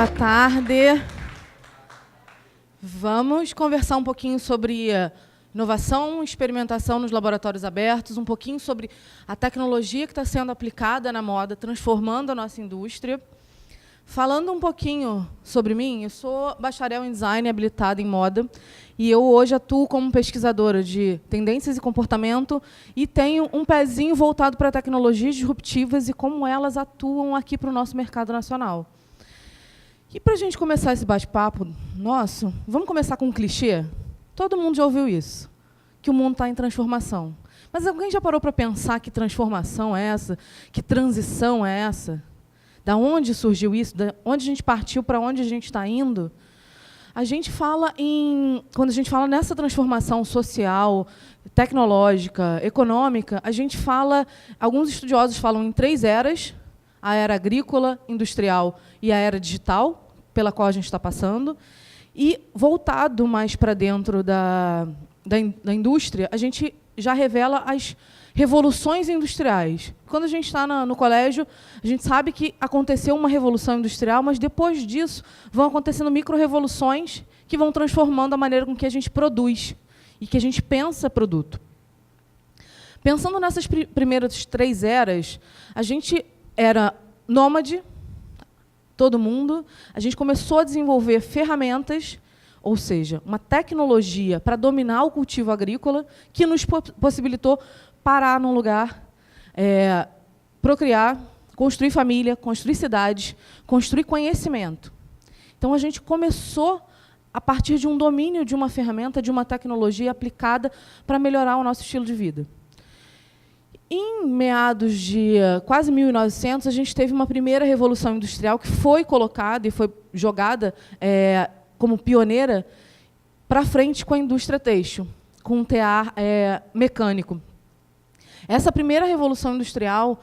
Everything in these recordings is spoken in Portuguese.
Boa tarde. Vamos conversar um pouquinho sobre inovação, experimentação nos laboratórios abertos, um pouquinho sobre a tecnologia que está sendo aplicada na moda, transformando a nossa indústria. Falando um pouquinho sobre mim, eu sou bacharel em design habilitada em moda e eu hoje atuo como pesquisadora de tendências e comportamento e tenho um pezinho voltado para tecnologias disruptivas e como elas atuam aqui para o nosso mercado nacional. E para a gente começar esse bate-papo nosso, vamos começar com um clichê? Todo mundo já ouviu isso, que o mundo está em transformação. Mas alguém já parou para pensar que transformação é essa? Que transição é essa? Da onde surgiu isso? Da onde a gente partiu, para onde a gente está indo? A gente fala quando a gente fala nessa transformação social, tecnológica, econômica, a gente fala, alguns estudiosos falam em 3 eras: a era agrícola, industrial e a era digital, pela qual a gente está passando. E, voltado mais para dentro da indústria, a gente já revela as revoluções industriais. Quando a gente está no colégio, a gente sabe que aconteceu uma revolução industrial, mas depois disso vão acontecendo micro-revoluções que vão transformando a maneira com que a gente produz e que a gente pensa produto. Pensando nessas primeiras 3 eras, a gente era nômade, todo mundo. A gente começou a desenvolver ferramentas, ou seja, uma tecnologia para dominar o cultivo agrícola, que nos possibilitou parar num lugar, procriar, construir família, construir cidades, construir conhecimento. Então, a gente começou a partir de um domínio de uma ferramenta, de uma tecnologia aplicada para melhorar o nosso estilo de vida. Em meados de quase 1900, a gente teve uma primeira revolução industrial que foi colocada e foi jogada como pioneira para frente com a indústria têxtil, com um tear mecânico. Essa primeira revolução industrial,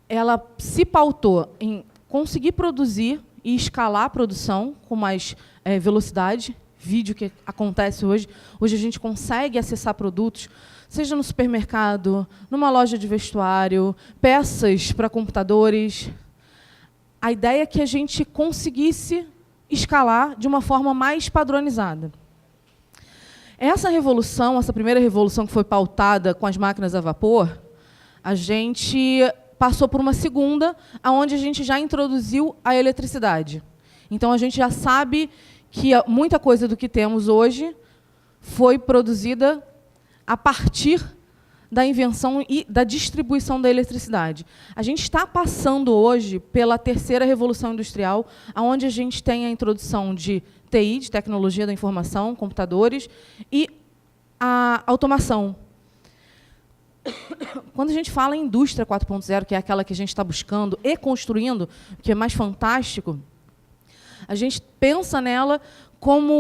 ela se pautou em conseguir produzir e escalar a produção com mais velocidade, vídeo que acontece hoje. Hoje a gente consegue acessar produtos, seja no supermercado, numa loja de vestuário, peças para computadores. A ideia é que a gente conseguisse escalar de uma forma mais padronizada. Essa revolução, essa primeira revolução que foi pautada com as máquinas a vapor, a gente passou por uma segunda, onde a gente já introduziu a eletricidade. Então, a gente já sabe que muita coisa do que temos hoje foi produzida a partir da invenção e da distribuição da eletricidade. A gente está passando hoje pela terceira revolução industrial, onde a gente tem a introdução de TI, de tecnologia da informação, computadores, e a automação. Quando a gente fala em indústria 4.0, que é aquela que a gente está buscando e construindo, que é mais fantástico, a gente pensa nela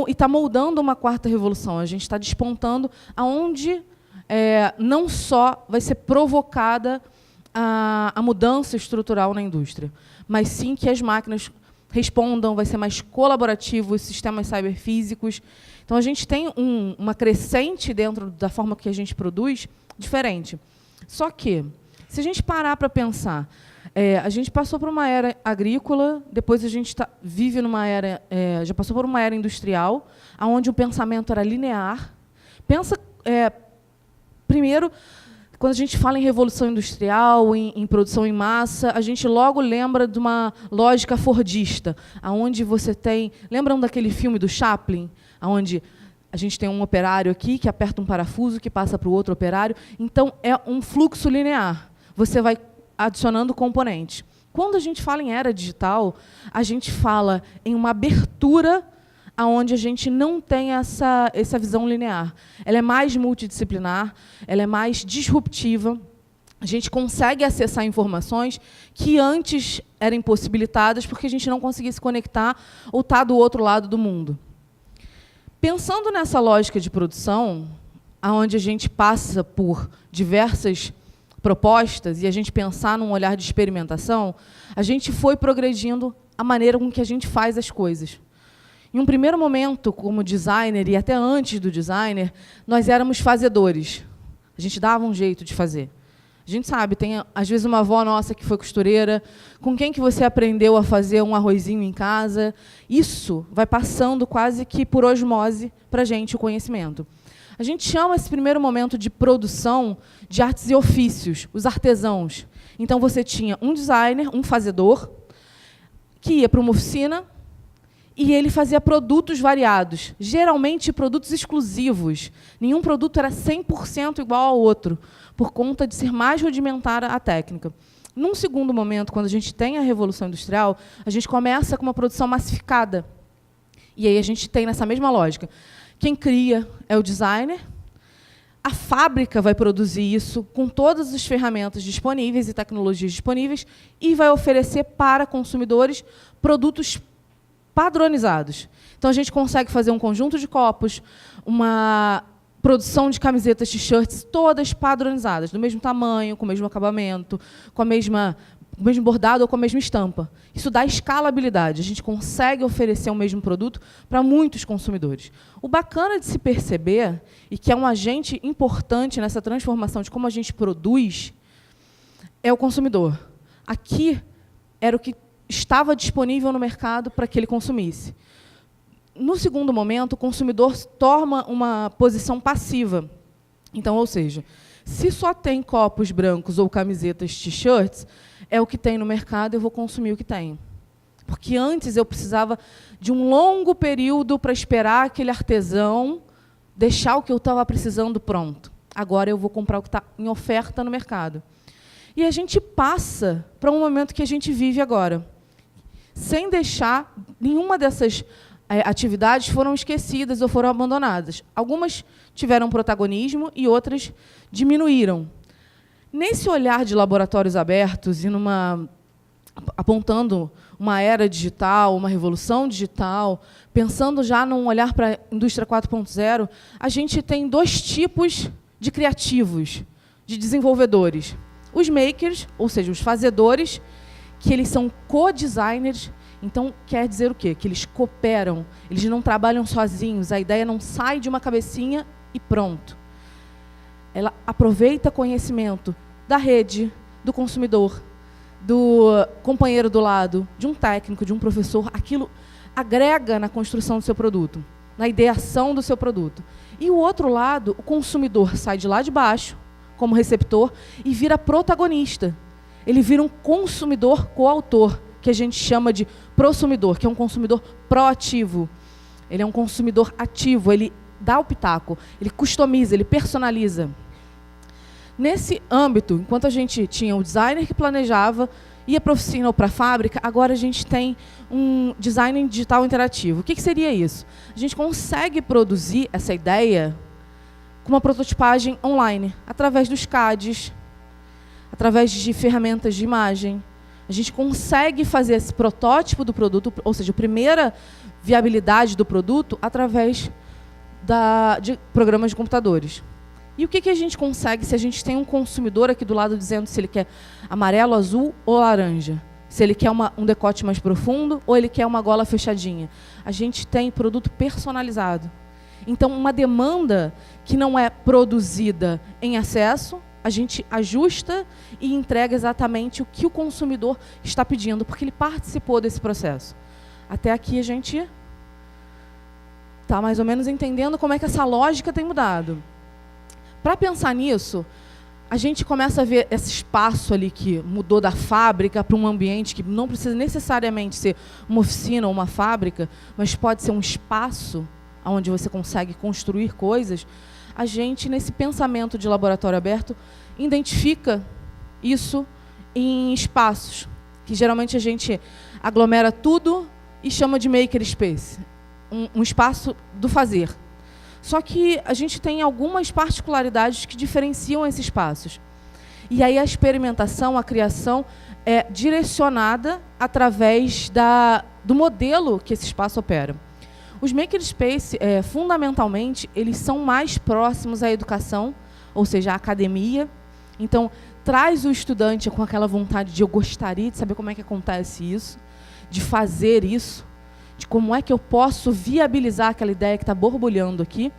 e está moldando uma quarta revolução. A gente está despontando aonde não só vai ser provocada a mudança estrutural na indústria, mas sim que as máquinas respondam, vai ser mais colaborativo, os sistemas cyberfísicos. Então, a gente tem uma crescente dentro da forma que a gente produz diferente. Só que, se a gente parar para pensar, a gente passou por uma era agrícola, depois a gente vive numa era, já passou por uma era industrial, onde o pensamento era linear. Pensa, primeiro, quando a gente fala em revolução industrial, em produção em massa, a gente logo lembra de uma lógica fordista, onde você tem... Lembram daquele filme do Chaplin, onde a gente tem um operário aqui que aperta um parafuso, que passa para o outro operário? Então, é um fluxo linear. Você vai adicionando componentes. Quando a gente fala em era digital, a gente fala em uma abertura onde a gente não tem essa visão linear. Ela é mais multidisciplinar, ela é mais disruptiva. A gente consegue acessar informações que antes eram impossibilitadas porque a gente não conseguia se conectar ou estar do outro lado do mundo. Pensando nessa lógica de produção, onde a gente passa por diversas propostas e a gente pensar num olhar de experimentação, a gente foi progredindo a maneira com que a gente faz as coisas. Em um primeiro momento, como designer, e até antes do designer, nós éramos fazedores. A gente dava um jeito de fazer. A gente sabe, tem às vezes uma avó nossa que foi costureira, com quem que você aprendeu a fazer um arrozinho em casa. Isso vai passando quase que por osmose para a gente o conhecimento. A gente chama esse primeiro momento de produção de artes e ofícios, os artesãos. Então, você tinha um designer, um fazedor, que ia para uma oficina e ele fazia produtos variados, geralmente produtos exclusivos. Nenhum produto era 100% igual ao outro, por conta de ser mais rudimentar a técnica. Num segundo momento, quando a gente tem a Revolução Industrial, a gente começa com uma produção massificada. E aí a gente tem nessa mesma lógica. Quem cria é o designer, a fábrica vai produzir isso com todas as ferramentas disponíveis e tecnologias disponíveis e vai oferecer para consumidores produtos padronizados. Então, a gente consegue fazer um conjunto de copos, uma produção de camisetas, t-shirts, todas padronizadas, do mesmo tamanho, com o mesmo acabamento, com o mesmo bordado ou com a mesma estampa. Isso dá escalabilidade. A gente consegue oferecer o mesmo produto para muitos consumidores. O bacana de se perceber, e que é um agente importante nessa transformação de como a gente produz, é o consumidor. Aqui era o que estava disponível no mercado para que ele consumisse. No segundo momento, o consumidor toma uma posição passiva. Então, ou seja, se só tem copos brancos ou camisetas, t-shirts, é o que tem no mercado, eu vou consumir o que tem. Porque antes eu precisava de um longo período para esperar aquele artesão deixar o que eu estava precisando pronto. Agora eu vou comprar o que está em oferta no mercado. E a gente passa para um momento que a gente vive agora, sem deixar nenhuma dessas atividades foram esquecidas ou foram abandonadas. Algumas tiveram protagonismo e outras diminuíram. Nesse olhar de laboratórios abertos e apontando uma era digital, uma revolução digital, pensando já num olhar para a indústria 4.0, a gente tem dois tipos de criativos, de desenvolvedores. Os makers, ou seja, os fazedores, que eles são co-designers. Então, quer dizer o quê? Que eles cooperam, eles não trabalham sozinhos, a ideia não sai de uma cabecinha e pronto. Ela aproveita conhecimento da rede, do consumidor, do companheiro do lado, de um técnico, de um professor. Aquilo agrega na construção do seu produto, na ideação do seu produto. E o outro lado, o consumidor sai de lá de baixo, como receptor, e vira protagonista. Ele vira um consumidor coautor, que a gente chama de prosumidor, que é um consumidor proativo. Ele é um consumidor ativo, ele dá o pitaco, ele customiza, ele personaliza. Nesse âmbito, enquanto a gente tinha o designer que planejava, ia para a oficina ou para a fábrica, agora a gente tem um design digital interativo. O que seria isso? A gente consegue produzir essa ideia com uma prototipagem online, através dos CADs, através de ferramentas de imagem. A gente consegue fazer esse protótipo do produto, ou seja, a primeira viabilidade do produto, através de programas de computadores. E o que a gente consegue se a gente tem um consumidor aqui do lado dizendo se ele quer amarelo, azul ou laranja? Se ele quer um decote mais profundo ou ele quer uma gola fechadinha? A gente tem produto personalizado. Então, uma demanda que não é produzida em excesso, a gente ajusta e entrega exatamente o que o consumidor está pedindo, porque ele participou desse processo. Até aqui a gente está mais ou menos entendendo como é que essa lógica tem mudado. Para pensar nisso, a gente começa a ver esse espaço ali que mudou da fábrica para um ambiente que não precisa necessariamente ser uma oficina ou uma fábrica, mas pode ser um espaço onde você consegue construir coisas. A gente, nesse pensamento de laboratório aberto, identifica isso em espaços, que geralmente a gente aglomera tudo e chama de makerspace, um espaço do fazer. Só que a gente tem algumas particularidades que diferenciam esses espaços. E aí a experimentação, a criação é direcionada através do modelo que esse espaço opera. Os makerspace, fundamentalmente, eles são mais próximos à educação, ou seja, à academia. Então, traz o estudante com aquela vontade de eu gostaria de saber como é que acontece isso, de fazer isso, de como é que eu posso viabilizar aquela ideia que está borbulhando aqui.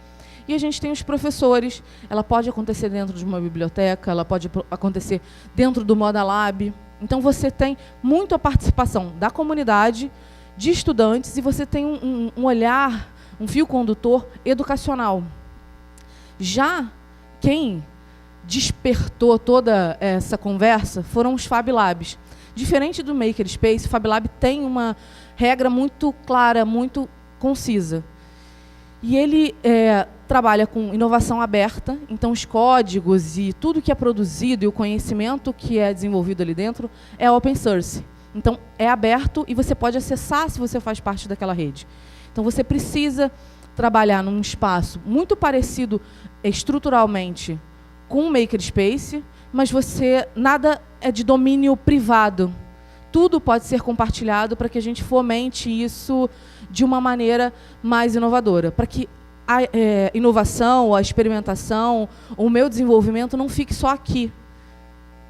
E a gente tem os professores. Ela pode acontecer dentro de uma biblioteca, ela pode acontecer dentro do Moda Lab. Então, você tem muito a participação da comunidade, de estudantes, e você tem um olhar, um fio condutor educacional. Já quem despertou toda essa conversa foram os Fab Labs. Diferente do Makerspace, o Fab Lab tem uma regra muito clara, muito concisa. E ele trabalha com inovação aberta, então os códigos e tudo que é produzido e o conhecimento que é desenvolvido ali dentro é open source. Então, é aberto e você pode acessar se você faz parte daquela rede. Então, você precisa trabalhar num espaço muito parecido estruturalmente com o Makerspace, mas nada é de domínio privado. Tudo pode ser compartilhado para que a gente fomente isso de uma maneira mais inovadora, para que a inovação, a experimentação, o meu desenvolvimento não fique só aqui.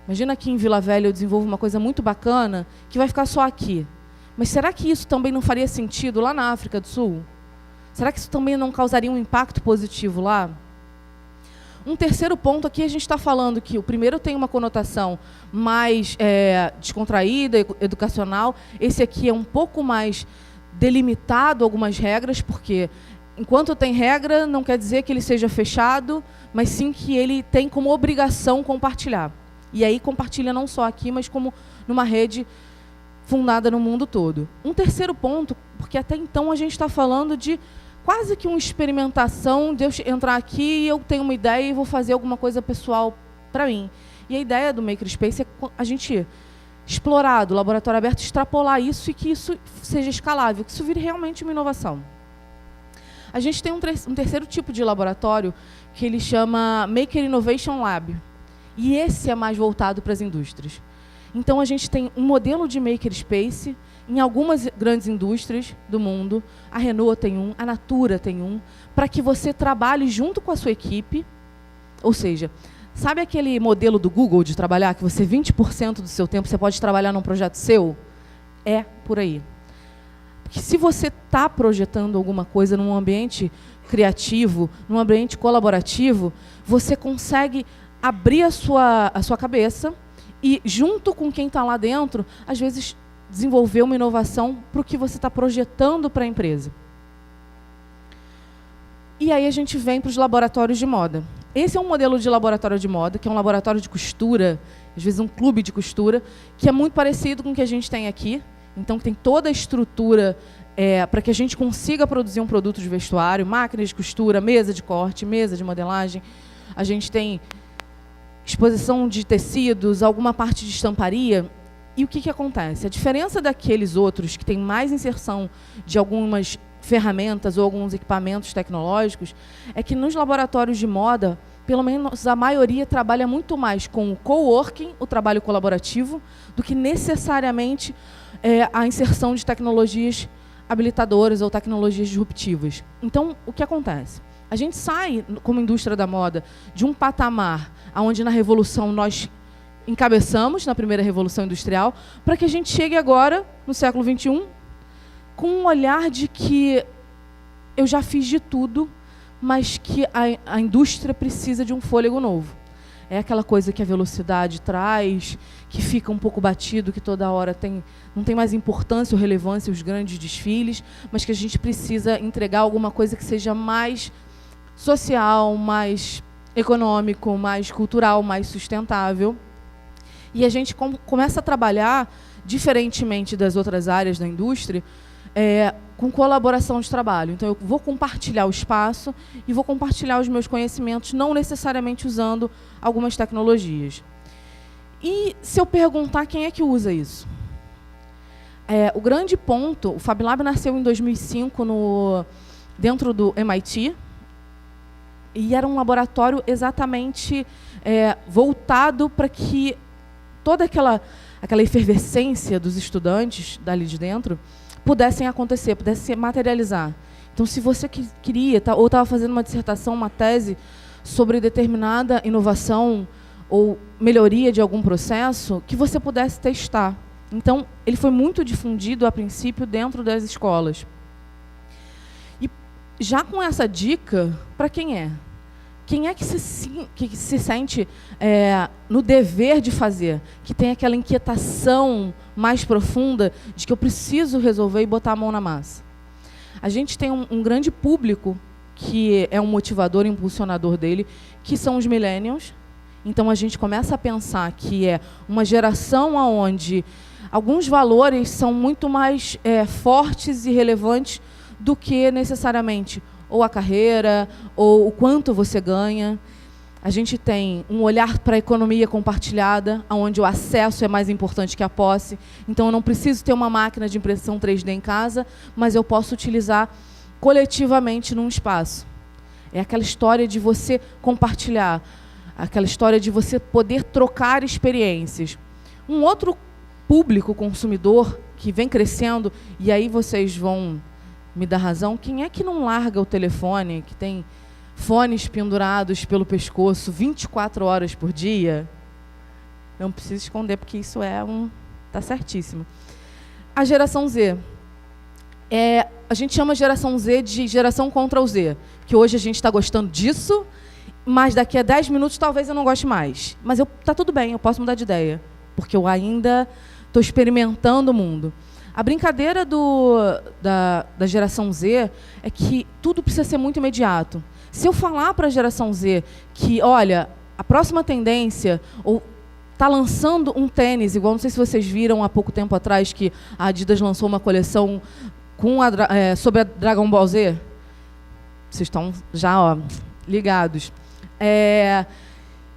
Imagina aqui em Vila Velha eu desenvolvo uma coisa muito bacana que vai ficar só aqui. Mas será que isso também não faria sentido lá na África do Sul? Será que isso também não causaria um impacto positivo lá? Um terceiro ponto aqui, a gente está falando que o primeiro tem uma conotação mais descontraída, educacional. Esse aqui é um pouco mais delimitado, algumas regras, porque enquanto tem regra, não quer dizer que ele seja fechado, mas sim que ele tem como obrigação compartilhar. E aí compartilha não só aqui, mas como numa rede fundada no mundo todo. Um terceiro ponto, porque até então a gente está falando de quase que uma experimentação de eu entrar aqui e eu tenho uma ideia e vou fazer alguma coisa pessoal para mim. E a ideia do Makerspace é a gente explorar, do laboratório aberto, extrapolar isso e que isso seja escalável, que isso vire realmente uma inovação. A gente tem um terceiro tipo de laboratório que ele chama Maker Innovation Lab. E esse é mais voltado para as indústrias. Então, a gente tem um modelo de Makerspace em algumas grandes indústrias do mundo. A Renault tem um, a Natura tem um, para que você trabalhe junto com a sua equipe. Ou seja, sabe aquele modelo do Google de trabalhar, que você 20% do seu tempo você pode trabalhar num projeto seu? É por aí. Porque se você está projetando alguma coisa num ambiente criativo, num ambiente colaborativo, você consegue abrir a sua cabeça e, junto com quem está lá dentro, às vezes, desenvolver uma inovação para o que você está projetando para a empresa. E aí a gente vem para os laboratórios de moda. Esse é um modelo de laboratório de moda, que é um laboratório de costura, às vezes um clube de costura, que é muito parecido com o que a gente tem aqui. Então, que tem toda a estrutura para que a gente consiga produzir um produto de vestuário, máquina de costura, mesa de corte, mesa de modelagem. A gente tem exposição de tecidos, alguma parte de estamparia. E o que acontece? A diferença daqueles outros que têm mais inserção de algumas ferramentas ou alguns equipamentos tecnológicos é que nos laboratórios de moda, pelo menos a maioria trabalha muito mais com o coworking, o trabalho colaborativo, do que necessariamente a inserção de tecnologias habilitadoras ou tecnologias disruptivas. Então, o que acontece? A gente sai, como indústria da moda, de um patamar onde na Revolução nós encabeçamos, na primeira Revolução Industrial, para que a gente chegue agora, no século XXI, com um olhar de que eu já fiz de tudo, mas que a indústria precisa de um fôlego novo. É aquela coisa que a velocidade traz, que fica um pouco batido, que toda hora não tem mais importância ou relevância os grandes desfiles, mas que a gente precisa entregar alguma coisa que seja mais social, mais econômico, mais cultural, mais sustentável. E a gente começa a trabalhar, diferentemente das outras áreas da indústria, com colaboração de trabalho. Então, eu vou compartilhar o espaço e vou compartilhar os meus conhecimentos, não necessariamente usando algumas tecnologias. E se eu perguntar quem é que usa isso? O grande ponto, o Fab Lab nasceu em 2005 dentro do MIT, e era um laboratório exatamente voltado para que toda aquela efervescência dos estudantes dali de dentro pudessem acontecer, pudesse se materializar. Então, se você queria, ou estava fazendo uma dissertação, uma tese sobre determinada inovação ou melhoria de algum processo, que você pudesse testar. Então, ele foi muito difundido, a princípio, dentro das escolas. E já com essa dica, para quem é? Quem é que se sente no dever de fazer? Que tem aquela inquietação mais profunda de que eu preciso resolver e botar a mão na massa? A gente tem um grande público que é um motivador, impulsionador dele, que são os millennials. Então, a gente começa a pensar que é uma geração onde alguns valores são muito mais fortes e relevantes do que necessariamente ou a carreira, ou o quanto você ganha. A gente tem um olhar para a economia compartilhada, onde o acesso é mais importante que a posse. Então, eu não preciso ter uma máquina de impressão 3D em casa, mas eu posso utilizar coletivamente num espaço. É aquela história de você compartilhar, aquela história de você poder trocar experiências. Um outro público consumidor que vem crescendo, e aí vocês vão me dar razão, quem é que não larga o telefone, que tem fones pendurados pelo pescoço 24 horas por dia? Não preciso esconder, porque isso tá certíssimo. A geração Z. A gente chama a geração Z de geração contra o Z, que hoje a gente está gostando disso, mas daqui a 10 minutos talvez eu não goste mais. Mas tá tudo bem, eu posso mudar de ideia, porque eu ainda estou experimentando o mundo. A brincadeira da geração Z é que tudo precisa ser muito imediato. Se eu falar para a geração Z que, olha, a próxima tendência, ou está lançando um tênis, igual, não sei se vocês viram há pouco tempo atrás que a Adidas lançou uma coleção sobre a Dragon Ball Z. Vocês estão já ligados.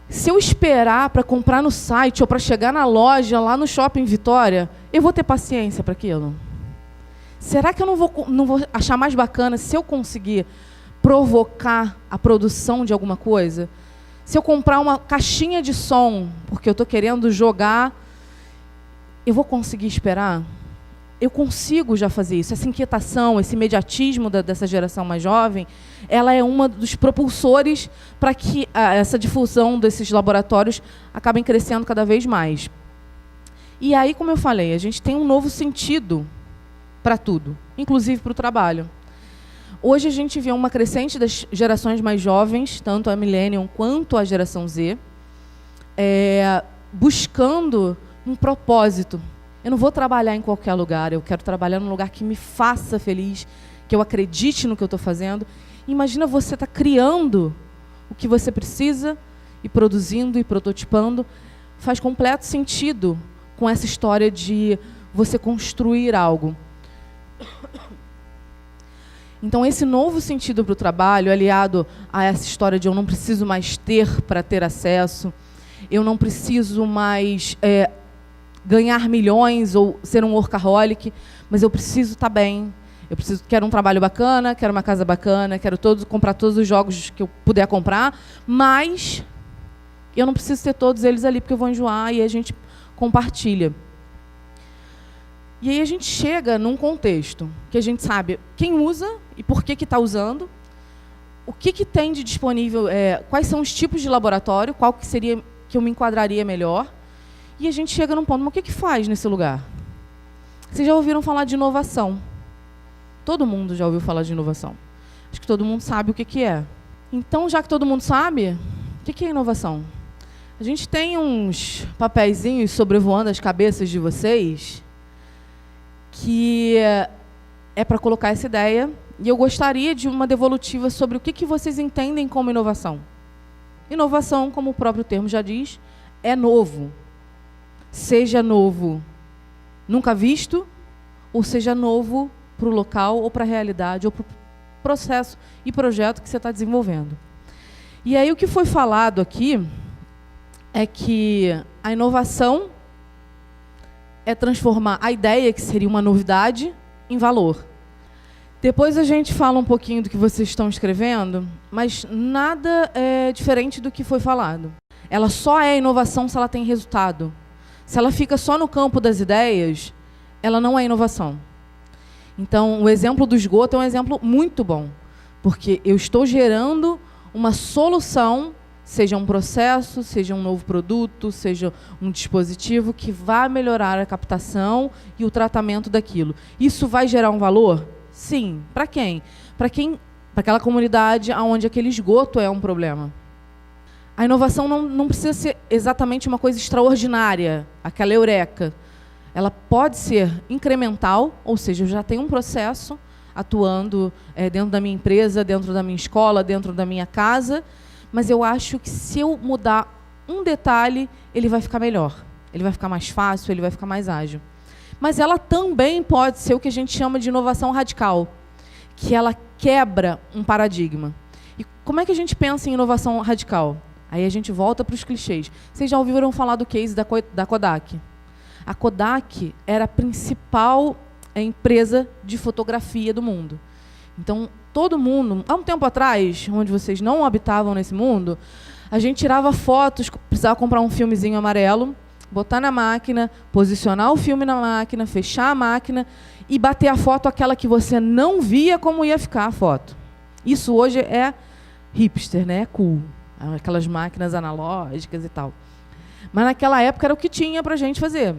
Se eu esperar para comprar no site ou para chegar na loja, lá no Shopping Vitória, eu vou ter paciência para aquilo? Será que eu não vou achar mais bacana se eu conseguir provocar a produção de alguma coisa? Se eu comprar uma caixinha de som, porque eu estou querendo jogar, eu vou conseguir esperar? Eu consigo já fazer isso. Essa inquietação, esse imediatismo dessa geração mais jovem, ela é um dos propulsores para que essa difusão desses laboratórios acabem crescendo cada vez mais. E aí, como eu falei, a gente tem um novo sentido para tudo, inclusive para o trabalho. Hoje a gente vê uma crescente das gerações mais jovens, tanto a Millennium quanto a geração Z, buscando um propósito. Eu não vou trabalhar em qualquer lugar, eu quero trabalhar num lugar que me faça feliz, que eu acredite no que eu estou fazendo. Imagina você estar criando o que você precisa, e produzindo e prototipando. Faz completo sentido com essa história de você construir algo. Então, esse novo sentido para o trabalho, aliado a essa história de eu não preciso mais ter para ter acesso, eu não preciso mais ganhar milhões ou ser um workaholic, mas eu preciso estar bem, quero um trabalho bacana, quero uma casa bacana, quero comprar todos os jogos que eu puder comprar, mas eu não preciso ter todos eles ali, porque eu vou enjoar, e a gente compartilha. E aí a gente chega num contexto que a gente sabe quem usa e por que está usando, o que tem de disponível, quais são os tipos de laboratório, qual que seria que eu me enquadraria melhor, e a gente chega num ponto, mas o que faz nesse lugar? Vocês já ouviram falar de inovação? Todo mundo já ouviu falar de inovação. Acho que todo mundo sabe o que é. Então, já que todo mundo sabe, o que é inovação? A gente tem uns papeizinhos sobrevoando as cabeças de vocês, que é para colocar essa ideia, e eu gostaria de uma devolutiva sobre o que vocês entendem como inovação. Inovação, como o próprio termo já diz, é novo. Seja novo nunca visto, ou seja novo para o local, ou para a realidade, ou para o processo e projeto que você está desenvolvendo. E aí o que foi falado aqui é que a inovação é transformar a ideia, que seria uma novidade, em valor. Depois a gente fala um pouquinho do que vocês estão escrevendo, mas nada é diferente do que foi falado. Ela só é inovação se ela tem resultado. Se ela fica só no campo das ideias, ela não é inovação. Então, o exemplo do esgoto é um exemplo muito bom, porque eu estou gerando uma solução, seja um processo, seja um novo produto, seja um dispositivo que vai melhorar a captação e o tratamento daquilo. Isso vai gerar um valor? Sim. Para quem? Para quem para aquela comunidade onde aquele esgoto é um problema. A inovação não precisa ser exatamente uma coisa extraordinária, aquela eureka. Ela pode ser incremental, ou seja, eu já tenho um processo atuando dentro da minha empresa, dentro da minha escola, dentro da minha casa, mas eu acho que se eu mudar um detalhe, ele vai ficar melhor, ele vai ficar mais fácil, ele vai ficar mais ágil. Mas ela também pode ser o que a gente chama de inovação radical, que ela quebra um paradigma. E como é que a gente pensa em inovação radical? Aí a gente volta para os clichês. Vocês já ouviram falar do case da Kodak? A Kodak era a principal empresa de fotografia do mundo. Então, todo mundo, há um tempo atrás, onde vocês não habitavam nesse mundo, a gente tirava fotos, precisava comprar um filmezinho amarelo, botar na máquina, posicionar o filme na máquina, fechar a máquina e bater a foto aquela que você não via como ia ficar a foto. Isso hoje é hipster, né? É cool. Aquelas máquinas analógicas e tal. Mas naquela época era o que tinha para a gente fazer.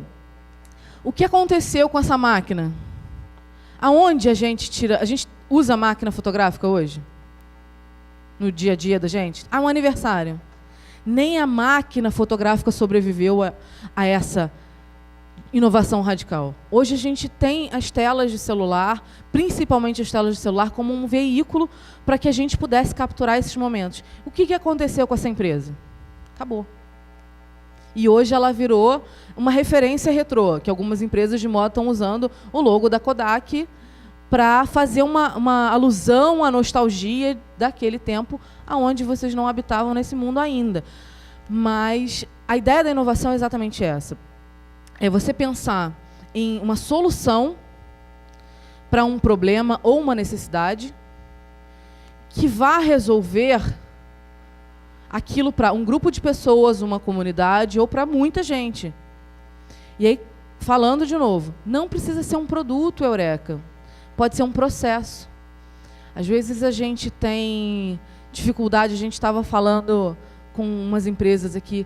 O que aconteceu com essa máquina? Aonde a gente tira... A gente usa máquina fotográfica hoje? No dia a dia da gente? Um aniversário. Nem a máquina fotográfica sobreviveu a essa inovação radical. Hoje a gente tem as telas de celular, principalmente as telas de celular, como um veículo para que a gente pudesse capturar esses momentos. O que aconteceu com essa empresa? Acabou. E hoje ela virou uma referência retrô, que algumas empresas de moda estão usando o logo da Kodak para fazer uma alusão à nostalgia daquele tempo onde vocês não habitavam nesse mundo ainda. Mas a ideia da inovação é exatamente essa. É você pensar em uma solução para um problema ou uma necessidade que vá resolver aquilo para um grupo de pessoas, uma comunidade ou para muita gente. E aí, falando de novo, não precisa ser um produto eureka, pode ser um processo. Às vezes a gente tem dificuldade, a gente estava falando com umas empresas aqui,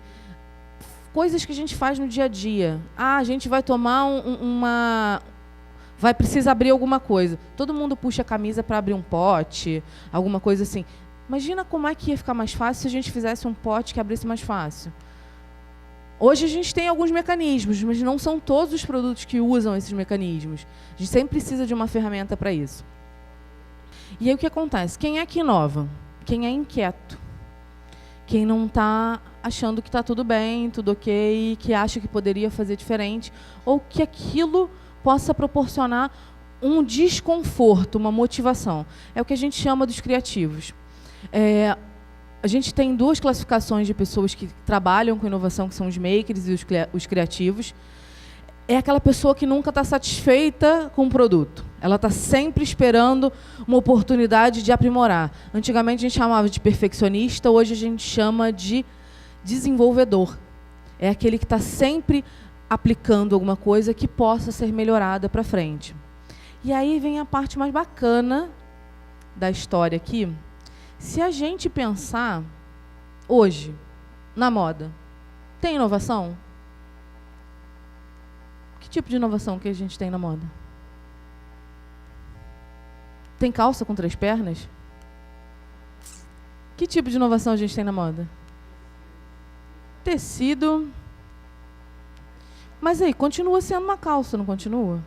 coisas que a gente faz no dia a dia. A gente vai tomar vai precisar abrir alguma coisa. Todo mundo puxa a camisa para abrir um pote, alguma coisa assim. Imagina como é que ia ficar mais fácil se a gente fizesse um pote que abrisse mais fácil. Hoje a gente tem alguns mecanismos, mas não são todos os produtos que usam esses mecanismos. A gente sempre precisa de uma ferramenta para isso. E aí o que acontece? Quem é que inova? Quem é inquieto? Quem não está achando que está tudo bem, tudo ok, que acha que poderia fazer diferente, ou que aquilo possa proporcionar um desconforto, uma motivação. É o que a gente chama dos criativos. A gente tem duas classificações de pessoas que trabalham com inovação, que são os makers e os criativos. É aquela pessoa que nunca está satisfeita com o produto. Ela está sempre esperando uma oportunidade de aprimorar. Antigamente a gente chamava de perfeccionista, hoje a gente chama de desenvolvedor. É aquele que está sempre aplicando alguma coisa que possa ser melhorada para frente. E aí vem a parte mais bacana da história aqui. Se a gente pensar hoje na moda, tem inovação? Que tipo de inovação que a gente tem na moda? Tem calça com 3 pernas? Que tipo de inovação a gente tem na moda? Tecido. Mas aí, continua sendo uma calça, não continua?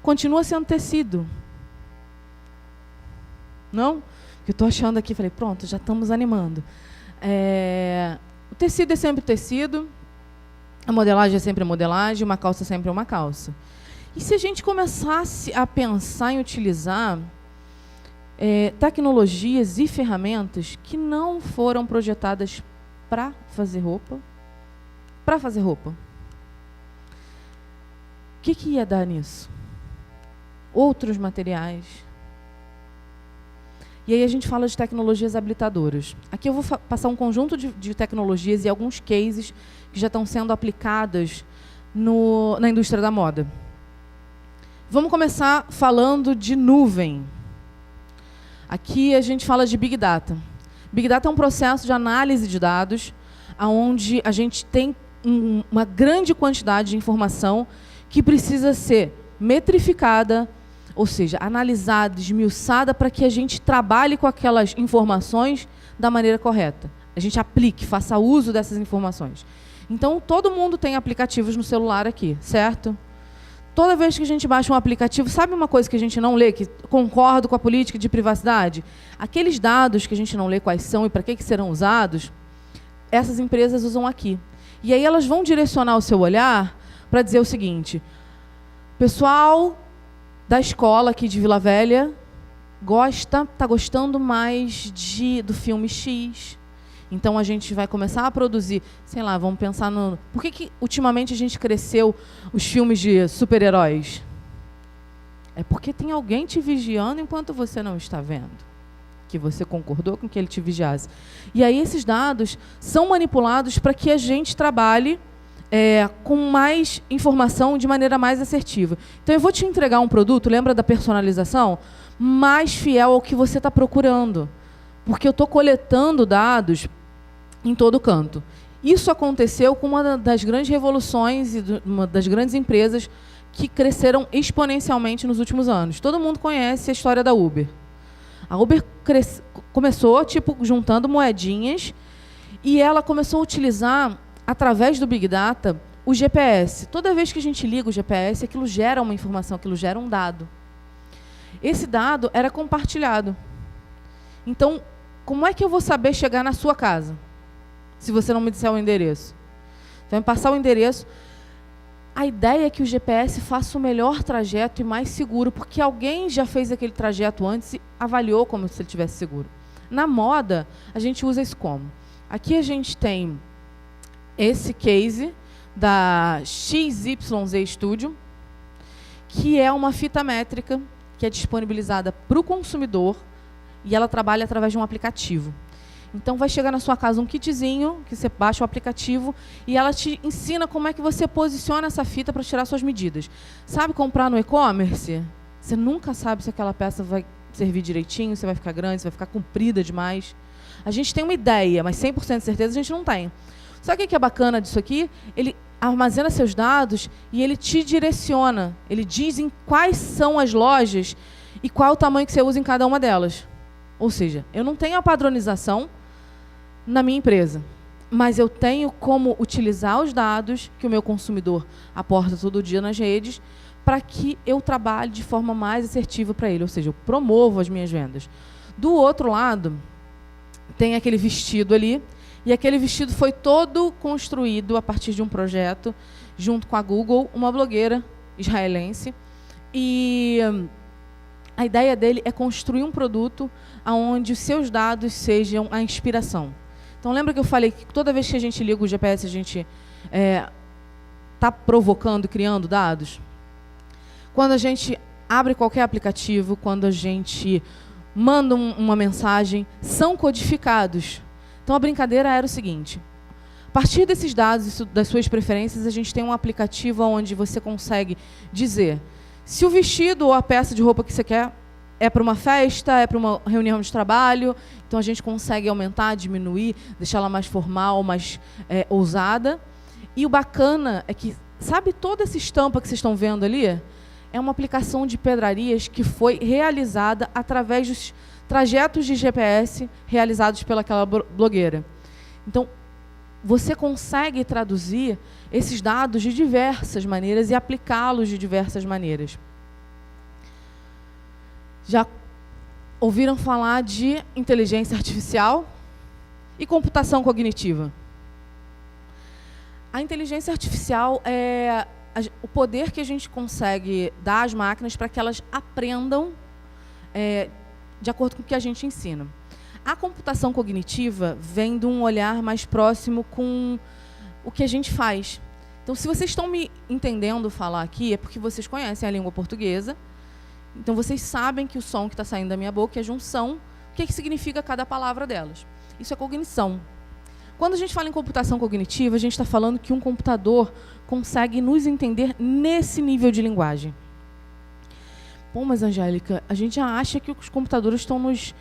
Continua sendo tecido. Não? Eu estou achando aqui, falei, pronto, já estamos animando. O tecido é sempre tecido, a modelagem é sempre a modelagem, uma calça é sempre uma calça. E se a gente começasse a pensar em utilizar tecnologias e ferramentas que não foram projetadas para fazer roupa, o que ia dar nisso? Outros materiais. E aí a gente fala de tecnologias habilitadoras. Aqui eu vou passar um conjunto de tecnologias e alguns cases que já estão sendo aplicadas na indústria da moda. Vamos começar falando de nuvem. Aqui a gente fala de Big Data. Big Data é um processo de análise de dados, onde a gente tem uma grande quantidade de informação que precisa ser metrificada, Ou seja, analisada, esmiuçada para que a gente trabalhe com aquelas informações da maneira correta. A gente aplique, faça uso dessas informações. Então, todo mundo tem aplicativos no celular aqui, certo? Toda vez que a gente baixa um aplicativo, sabe uma coisa que a gente não lê, que concordo com a política de privacidade? Aqueles dados que a gente não lê quais são e para que serão usados, essas empresas usam aqui. E aí elas vão direcionar o seu olhar para dizer o seguinte: pessoal da escola aqui de Vila Velha está gostando mais do filme X. Então a gente vai começar a produzir, sei lá, vamos pensar no... Por que ultimamente a gente cresceu os filmes de super-heróis? É porque tem alguém te vigiando enquanto você não está vendo. Que você concordou com que ele te vigiasse. E aí esses dados são manipulados para que a gente trabalhe com mais informação de maneira mais assertiva. Então eu vou te entregar um produto, lembra da personalização? Mais fiel ao que você está procurando. Porque eu estou coletando dados em todo canto. Isso aconteceu com uma das grandes revoluções e uma das grandes empresas que cresceram exponencialmente nos últimos anos. Todo mundo conhece a história da Uber. A Uber começou juntando moedinhas e ela começou a utilizar, através do Big Data, o GPS. Toda vez que a gente liga o GPS, aquilo gera uma informação, aquilo gera um dado. Esse dado era compartilhado. Então, como é que eu vou saber chegar na sua casa, se você não me disser o endereço? Você vai me passar o endereço. A ideia é que o GPS faça o melhor trajeto e mais seguro, porque alguém já fez aquele trajeto antes e avaliou como se ele estivesse seguro. Na moda, a gente usa isso como? Aqui a gente tem esse case da XYZ Studio, que é uma fita métrica que é disponibilizada para o consumidor e ela trabalha através de um aplicativo. Então, vai chegar na sua casa um kitzinho, que você baixa o aplicativo, e ela te ensina como é que você posiciona essa fita para tirar suas medidas. Sabe comprar no e-commerce? Você nunca sabe se aquela peça vai servir direitinho, se vai ficar grande, se vai ficar comprida demais. A gente tem uma ideia, mas 100% de certeza a gente não tem. Sabe o que é bacana disso aqui? Ele armazena seus dados e ele te direciona. Ele diz em quais são as lojas e qual o tamanho que você usa em cada uma delas. Ou seja, eu não tenho a padronização na minha empresa, mas eu tenho como utilizar os dados que o meu consumidor aporta todo dia nas redes para que eu trabalhe de forma mais assertiva para ele, ou seja, eu promovo as minhas vendas. Do outro lado, tem aquele vestido ali, e aquele vestido foi todo construído a partir de um projeto, junto com a Google, uma blogueira israelense, e a ideia dele é construir um produto onde os seus dados sejam a inspiração. Então, lembra que eu falei que toda vez que a gente liga o GPS, a gente está provocando, criando dados? Quando a gente abre qualquer aplicativo, quando a gente manda uma mensagem, são codificados. Então, a brincadeira era o seguinte: a partir desses dados, das suas preferências, a gente tem um aplicativo onde você consegue dizer se o vestido ou a peça de roupa que você quer é para uma festa, é para uma reunião de trabalho. Então, a gente consegue aumentar, diminuir, deixar ela mais formal, mais ousada. E o bacana é que, sabe toda essa estampa que vocês estão vendo ali? É uma aplicação de pedrarias que foi realizada através dos trajetos de GPS realizados pelaquela blogueira. Então, você consegue traduzir esses dados de diversas maneiras e aplicá-los de diversas maneiras. Já ouviram falar de inteligência artificial e computação cognitiva? A inteligência artificial é o poder que a gente consegue dar às máquinas para que elas aprendam de acordo com o que a gente ensina. A computação cognitiva vem de um olhar mais próximo com o que a gente faz. Então, se vocês estão me entendendo falar aqui, é porque vocês conhecem a língua portuguesa. Então, vocês sabem que o som que está saindo da minha boca é junção. O que significa cada palavra delas? Isso é cognição. Quando a gente fala em computação cognitiva, a gente está falando que um computador consegue nos entender nesse nível de linguagem. Bom, mas, Angélica, a gente já acha que os computadores estão nos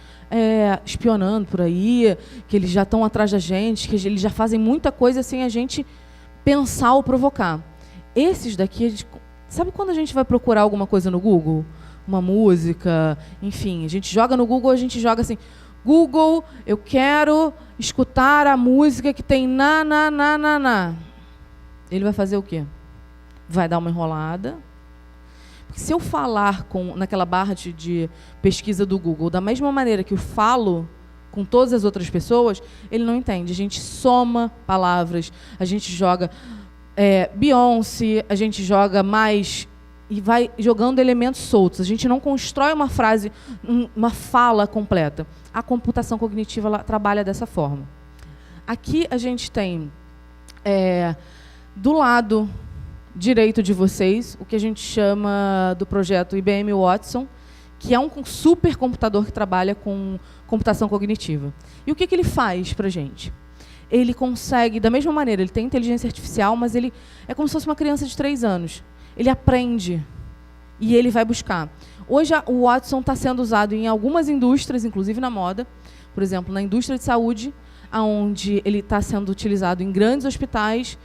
espionando por aí, que eles já estão atrás da gente, que eles já fazem muita coisa sem a gente pensar ou provocar. Esses daqui, sabe quando a gente vai procurar alguma coisa no Google? uma música, enfim, a gente joga no Google, a gente joga assim, Google, eu quero escutar a música que tem na. Ele vai fazer o quê? Vai dar uma enrolada. Porque se eu falar naquela barra de pesquisa do Google da mesma maneira que eu falo com todas as outras pessoas, ele não entende. A gente soma palavras, a gente joga Beyoncé, a gente joga mais e vai jogando elementos soltos. A gente não constrói uma frase, uma fala completa. A computação cognitiva ela trabalha dessa forma. Aqui a gente tem, do lado direito de vocês, o que a gente chama do projeto IBM Watson, que é um supercomputador que trabalha com computação cognitiva. E o que ele faz para a gente? Ele consegue, da mesma maneira, ele tem inteligência artificial, mas ele é como se fosse uma criança de 3 anos. Ele aprende e ele vai buscar. Hoje, o Watson está sendo usado em algumas indústrias, inclusive na moda. Por exemplo, na indústria de saúde, onde ele está sendo utilizado em grandes hospitais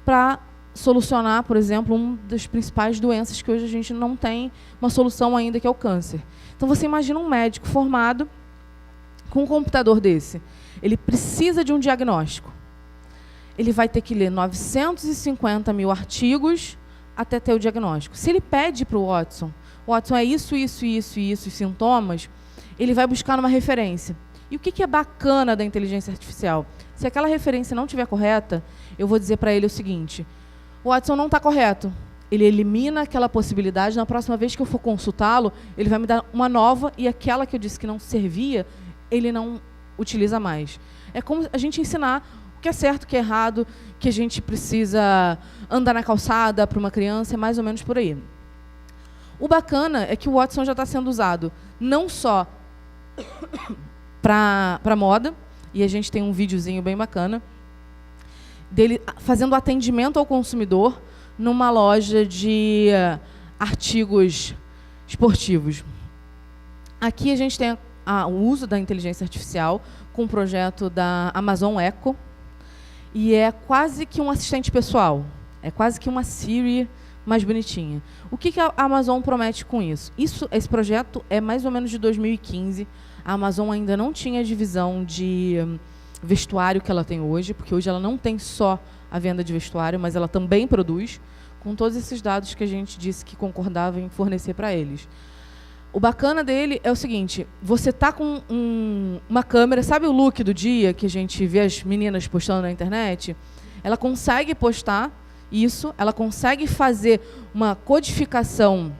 para solucionar, por exemplo, uma das principais doenças que hoje a gente não tem uma solução ainda, que é o câncer. Então, você imagina um médico formado com um computador desse. Ele precisa de um diagnóstico. Ele vai ter que ler 950 mil artigos até ter o diagnóstico. Se ele pede para o Watson é isso, sintomas, ele vai buscar numa referência. E o que é bacana da inteligência artificial? Se aquela referência não estiver correta, eu vou dizer para ele o seguinte: o Watson não está correto. Ele elimina aquela possibilidade. Na próxima vez que eu for consultá-lo, ele vai me dar uma nova, e aquela que eu disse que não servia, ele não utiliza mais. É como a gente ensinar o que é certo, o que é errado, que a gente precisa andar na calçada para uma criança, é mais ou menos por aí. O bacana é que o Watson já está sendo usado não só para moda, e a gente tem um videozinho bem bacana, dele fazendo atendimento ao consumidor numa loja de artigos esportivos. Aqui a gente tem o uso da inteligência artificial com o projeto da Amazon Echo, e é quase que um assistente pessoal, é quase que uma Siri mais bonitinha. O que a Amazon promete com isso? Esse projeto é mais ou menos de 2015, a Amazon ainda não tinha a divisão de vestuário que ela tem hoje, porque hoje ela não tem só a venda de vestuário, mas ela também produz, com todos esses dados que a gente disse que concordava em fornecer para eles. O bacana dele é o seguinte: você tá com uma câmera, sabe o look do dia que a gente vê as meninas postando na internet? Ela consegue postar isso, ela consegue fazer uma codificação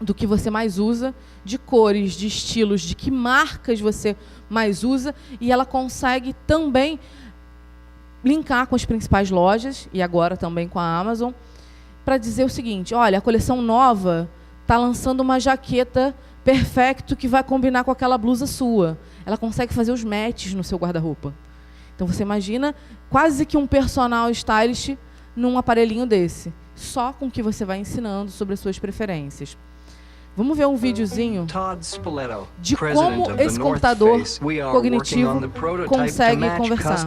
do que você mais usa, de cores, de estilos, de que marcas você mais usa, e ela consegue também linkar com as principais lojas, e agora também com a Amazon, para dizer o seguinte: olha, a coleção nova está lançando uma jaqueta perfeito que vai combinar com aquela blusa sua. Ela consegue fazer os matches no seu guarda-roupa. Então, você imagina quase que um personal stylist num aparelhinho desse, só com o que você vai ensinando sobre as suas preferências. Vamos ver um videozinho de como esse computador cognitivo consegue conversar.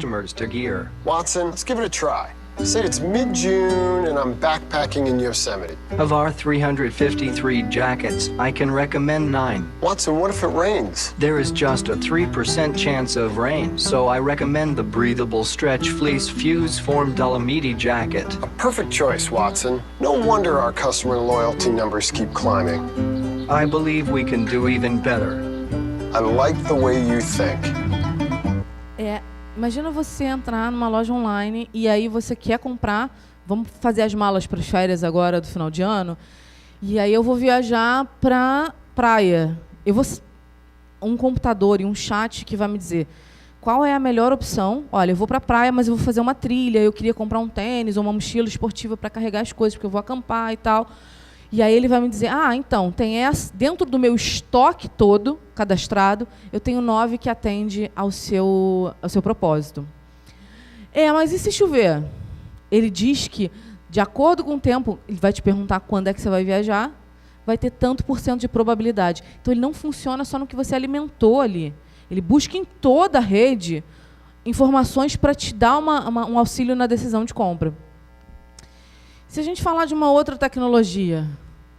Watson, let's give it a try. Say it's mid-June and I'm backpacking in Yosemite. Of our 353 jackets, I can recommend 9. Watson, what if it rains? There is just a 3% chance of rain, so I recommend the breathable stretch fleece fuse form Dolomiti jacket. A perfect choice, Watson. No wonder our customer loyalty numbers keep climbing. I believe we can do even better. I like the way you think. Imagina você entrar numa loja online e aí você quer comprar, vamos fazer as malas para as férias agora do final de ano, e aí eu vou viajar para praia. Eu vou um computador e um chat que vai me dizer qual é a melhor opção. Olha, eu vou para a praia, mas eu vou fazer uma trilha, eu queria comprar um tênis ou uma mochila esportiva para carregar as coisas, porque eu vou acampar e tal. E aí ele vai me dizer, então, tem essa, dentro do meu estoque todo cadastrado, eu tenho 9 que atende ao seu propósito. Mas e se chover? Ele diz que, de acordo com o tempo, ele vai te perguntar quando é que você vai viajar, vai ter tanto % de probabilidade. Então, ele não funciona só no que você alimentou ali. Ele busca em toda a rede informações para te dar um auxílio na decisão de compra. Se a gente falar de uma outra tecnologia,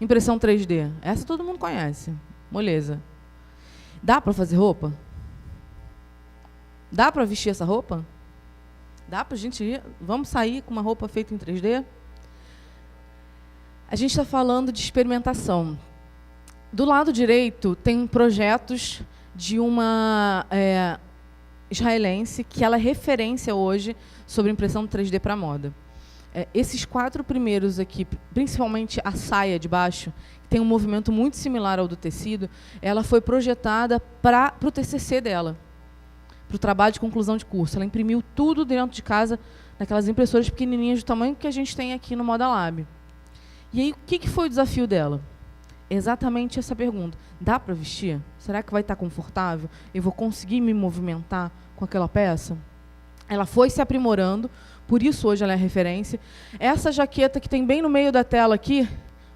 Impressão 3D. Essa todo mundo conhece. Moleza. Dá para fazer roupa? Dá para vestir essa roupa? Dá para a gente ir? Vamos sair com uma roupa feita em 3D? A gente está falando de experimentação. Do lado direito, tem projetos de uma israelense, que ela é referência hoje sobre impressão 3D para moda. Esses 4 primeiros aqui, principalmente a saia de baixo, que tem um movimento muito similar ao do tecido, ela foi projetada para o TCC dela, para o trabalho de conclusão de curso. Ela imprimiu tudo dentro de casa, naquelas impressoras pequenininhas do tamanho que a gente tem aqui no Moda Lab. E aí, o que foi o desafio dela? Exatamente essa pergunta. Dá para vestir? Será que vai estar confortável? Eu vou conseguir me movimentar com aquela peça? Ela foi se aprimorando, por isso hoje ela é referência. Essa jaqueta que tem bem no meio da tela aqui,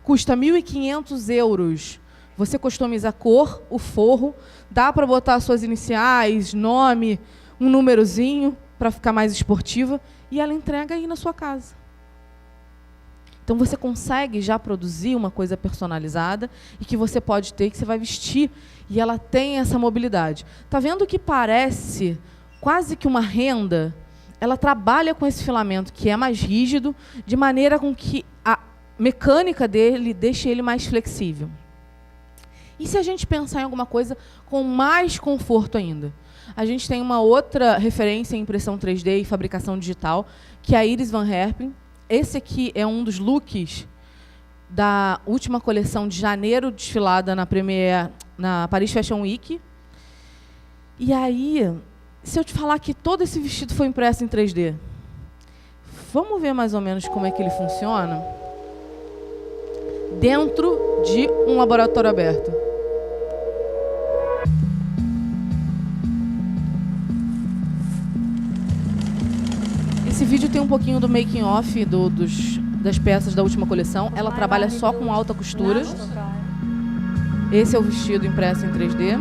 custa 1.500 euros. Você customiza a cor, o forro, dá para botar suas iniciais, nome, um númerozinho, para ficar mais esportiva, e ela entrega aí na sua casa. Então, você consegue já produzir uma coisa personalizada e que você pode ter, que você vai vestir, e ela tem essa mobilidade. Está vendo que parece quase que uma renda? Ela trabalha com esse filamento que é mais rígido, de maneira com que a mecânica dele deixe ele mais flexível. E se a gente pensar em alguma coisa com mais conforto ainda? A gente tem uma outra referência em impressão 3D e fabricação digital, que é a Iris Van Herpen. Esse aqui é um dos looks da última coleção de janeiro, desfilada na Paris Fashion Week. E aí, se eu te falar que todo esse vestido foi impresso em 3D, vamos ver mais ou menos como é que ele funciona? Dentro de um laboratório aberto. Esse vídeo tem um pouquinho do making off das peças da última coleção. Ela trabalha só com alta costura. Esse é o vestido impresso em 3D.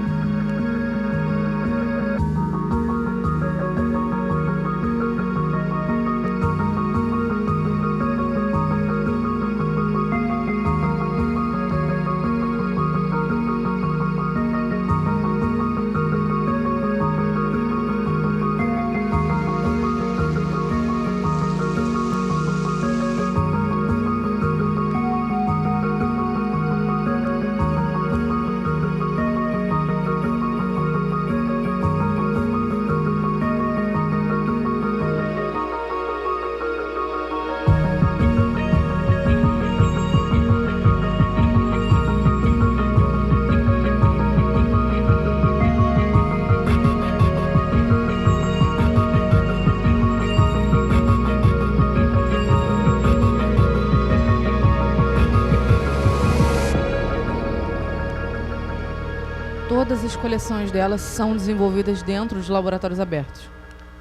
Todas as coleções delas são desenvolvidas dentro de laboratórios abertos.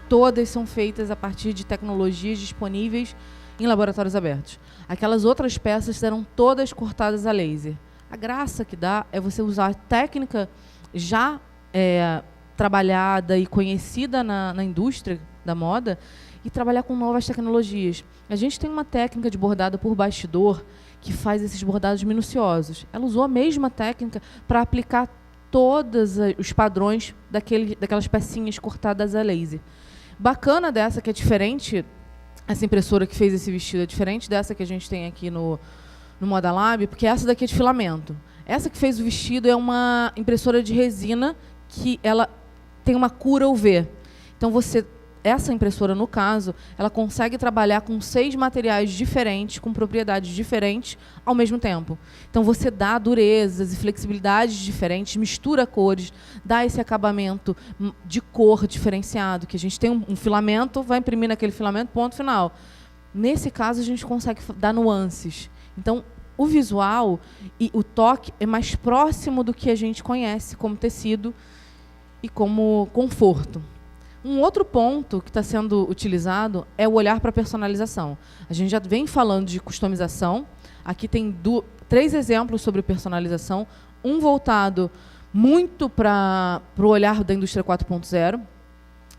Todas são feitas a partir de tecnologias disponíveis em laboratórios abertos. Aquelas outras peças serão todas cortadas a laser. A graça que dá é você usar a técnica já trabalhada e conhecida na indústria da moda e trabalhar com novas tecnologias. A gente tem uma técnica de bordado por bastidor que faz esses bordados minuciosos. Ela usou a mesma técnica para aplicar todos os padrões daquelas pecinhas cortadas a laser. Bacana dessa, que é diferente, essa impressora que fez esse vestido é diferente dessa que a gente tem aqui no Moda Lab, porque essa daqui é de filamento. Essa que fez o vestido é uma impressora de resina que ela tem uma cura UV. Então, essa impressora, no caso, ela consegue trabalhar com 6 materiais diferentes, com propriedades diferentes, ao mesmo tempo. Então, você dá durezas e flexibilidades diferentes, mistura cores, dá esse acabamento de cor diferenciado, que a gente tem um filamento, vai imprimir naquele filamento, ponto final. Nesse caso, a gente consegue dar nuances. Então, o visual e o toque é mais próximo do que a gente conhece como tecido e como conforto. Um outro ponto que está sendo utilizado é o olhar para a personalização. A gente já vem falando de customização. Aqui tem 3 exemplos sobre personalização. Um voltado muito para o olhar da indústria 4.0.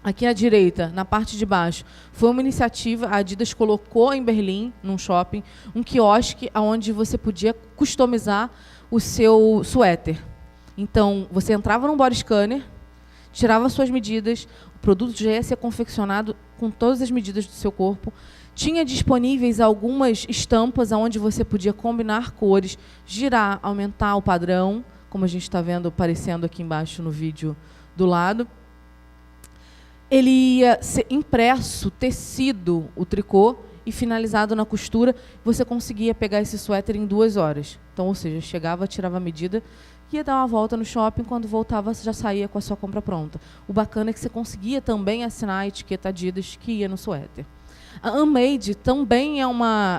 Aqui à direita, na parte de baixo, foi uma iniciativa, a Adidas colocou em Berlim, num shopping, um quiosque onde você podia customizar o seu suéter. Então, você entrava num body scanner, tirava suas medidas, o produto já ia ser confeccionado com todas as medidas do seu corpo. Tinha disponíveis algumas estampas onde você podia combinar cores, girar, aumentar o padrão, como a gente está vendo aparecendo aqui embaixo no vídeo do lado. Ele ia ser impresso, tecido, o tricô, e finalizado na costura. Você conseguia pegar esse suéter em 2 horas. Então, ou seja, chegava, tirava a medida, ia dar uma volta no shopping, quando voltava, você já saía com a sua compra pronta. O bacana é que você conseguia também assinar a etiqueta Adidas que ia no suéter. A Unmade também é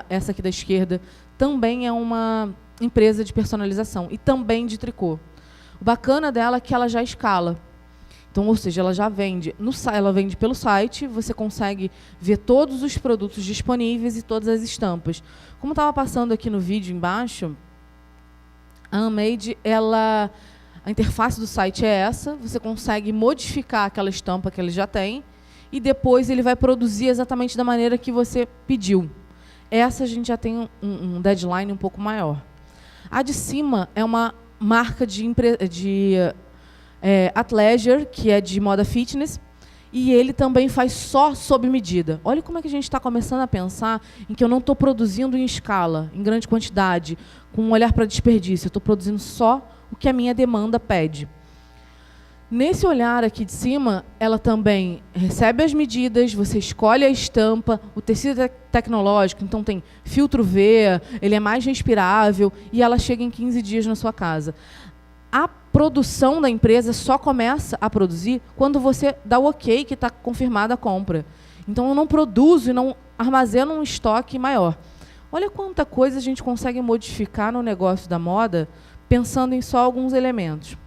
essa aqui da esquerda, também é uma empresa de personalização e também de tricô. O bacana dela é que ela já escala. Então, ou seja, ela já vende. Ela vende pelo site, você consegue ver todos os produtos disponíveis e todas as estampas. Como estava passando aqui no vídeo embaixo, a Unmade, a interface do site é essa, você consegue modificar aquela estampa que ele já tem e depois ele vai produzir exatamente da maneira que você pediu. Essa a gente já tem um deadline um pouco maior. A de cima é uma marca de athleisure, que é de moda fitness, e ele também faz só sob medida. Olha como é que a gente está começando a pensar em que eu não estou produzindo em escala, em grande quantidade, com um olhar para desperdício. Eu estou produzindo só o que a minha demanda pede. Nesse olhar aqui de cima, ela também recebe as medidas, você escolhe a estampa, o tecido é tecnológico, então tem filtro V, ele é mais respirável, e ela chega em 15 dias na sua casa. A produção da empresa só começa a produzir quando você dá o ok que está confirmada a compra. Então, eu não produzo e não armazeno um estoque maior. Olha quanta coisa a gente consegue modificar no negócio da moda, pensando em só alguns elementos.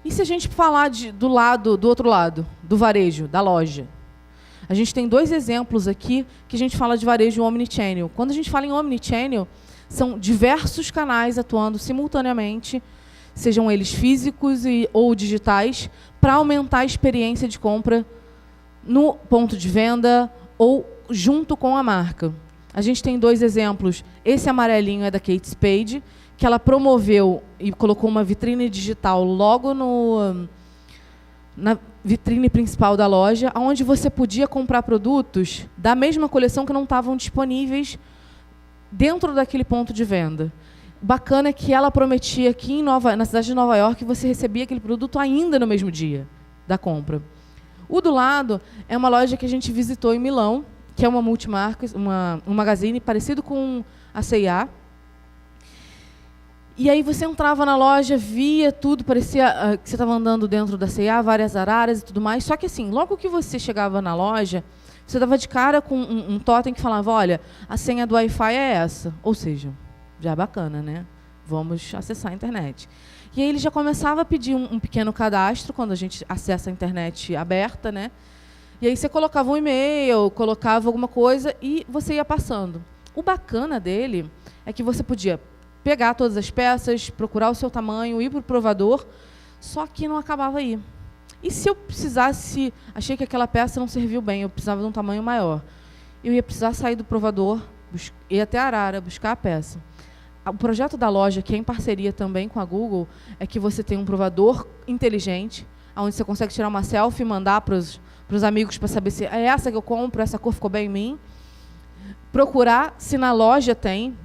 E se a gente falar do outro lado, do varejo, da loja? A gente tem 2 exemplos aqui que a gente fala de varejo omnichannel. Quando a gente fala em omnichannel, são diversos canais atuando simultaneamente, sejam eles físicos ou digitais, para aumentar a experiência de compra no ponto de venda ou junto com a marca. A gente tem 2 exemplos. Esse amarelinho é da Kate Spade, que ela promoveu e colocou uma vitrine digital logo na vitrine principal da loja, onde você podia comprar produtos da mesma coleção que não estavam disponíveis dentro daquele ponto de venda. Bacana é que ela prometia aqui na cidade de Nova York, você recebia aquele produto ainda no mesmo dia da compra. O do lado é uma loja que a gente visitou em Milão, que é uma multimarca, um magazine parecido com a C&A. E aí você entrava na loja, via tudo, parecia que você estava andando dentro da C&A, várias araras e tudo mais. Só que assim, logo que você chegava na loja, você dava de cara com um totem que falava, olha, a senha do Wi-Fi é essa. Ou seja, já é bacana, né? Vamos acessar a internet. E aí ele já começava a pedir um pequeno cadastro, quando a gente acessa a internet aberta, né? E aí você colocava um e-mail, colocava alguma coisa e você ia passando. O bacana dele é que você podia pegar todas as peças, procurar o seu tamanho, ir para o provador, só que não acabava aí. E se eu precisasse, achei que aquela peça não serviu bem, eu precisava de um tamanho maior, eu ia precisar sair do provador, ir até a Arara, buscar a peça. O projeto da loja, que é em parceria também com a Google, é que você tem um provador inteligente, onde você consegue tirar uma selfie e mandar para os amigos para saber se é essa que eu compro, essa cor ficou bem em mim. Procurar se na loja tem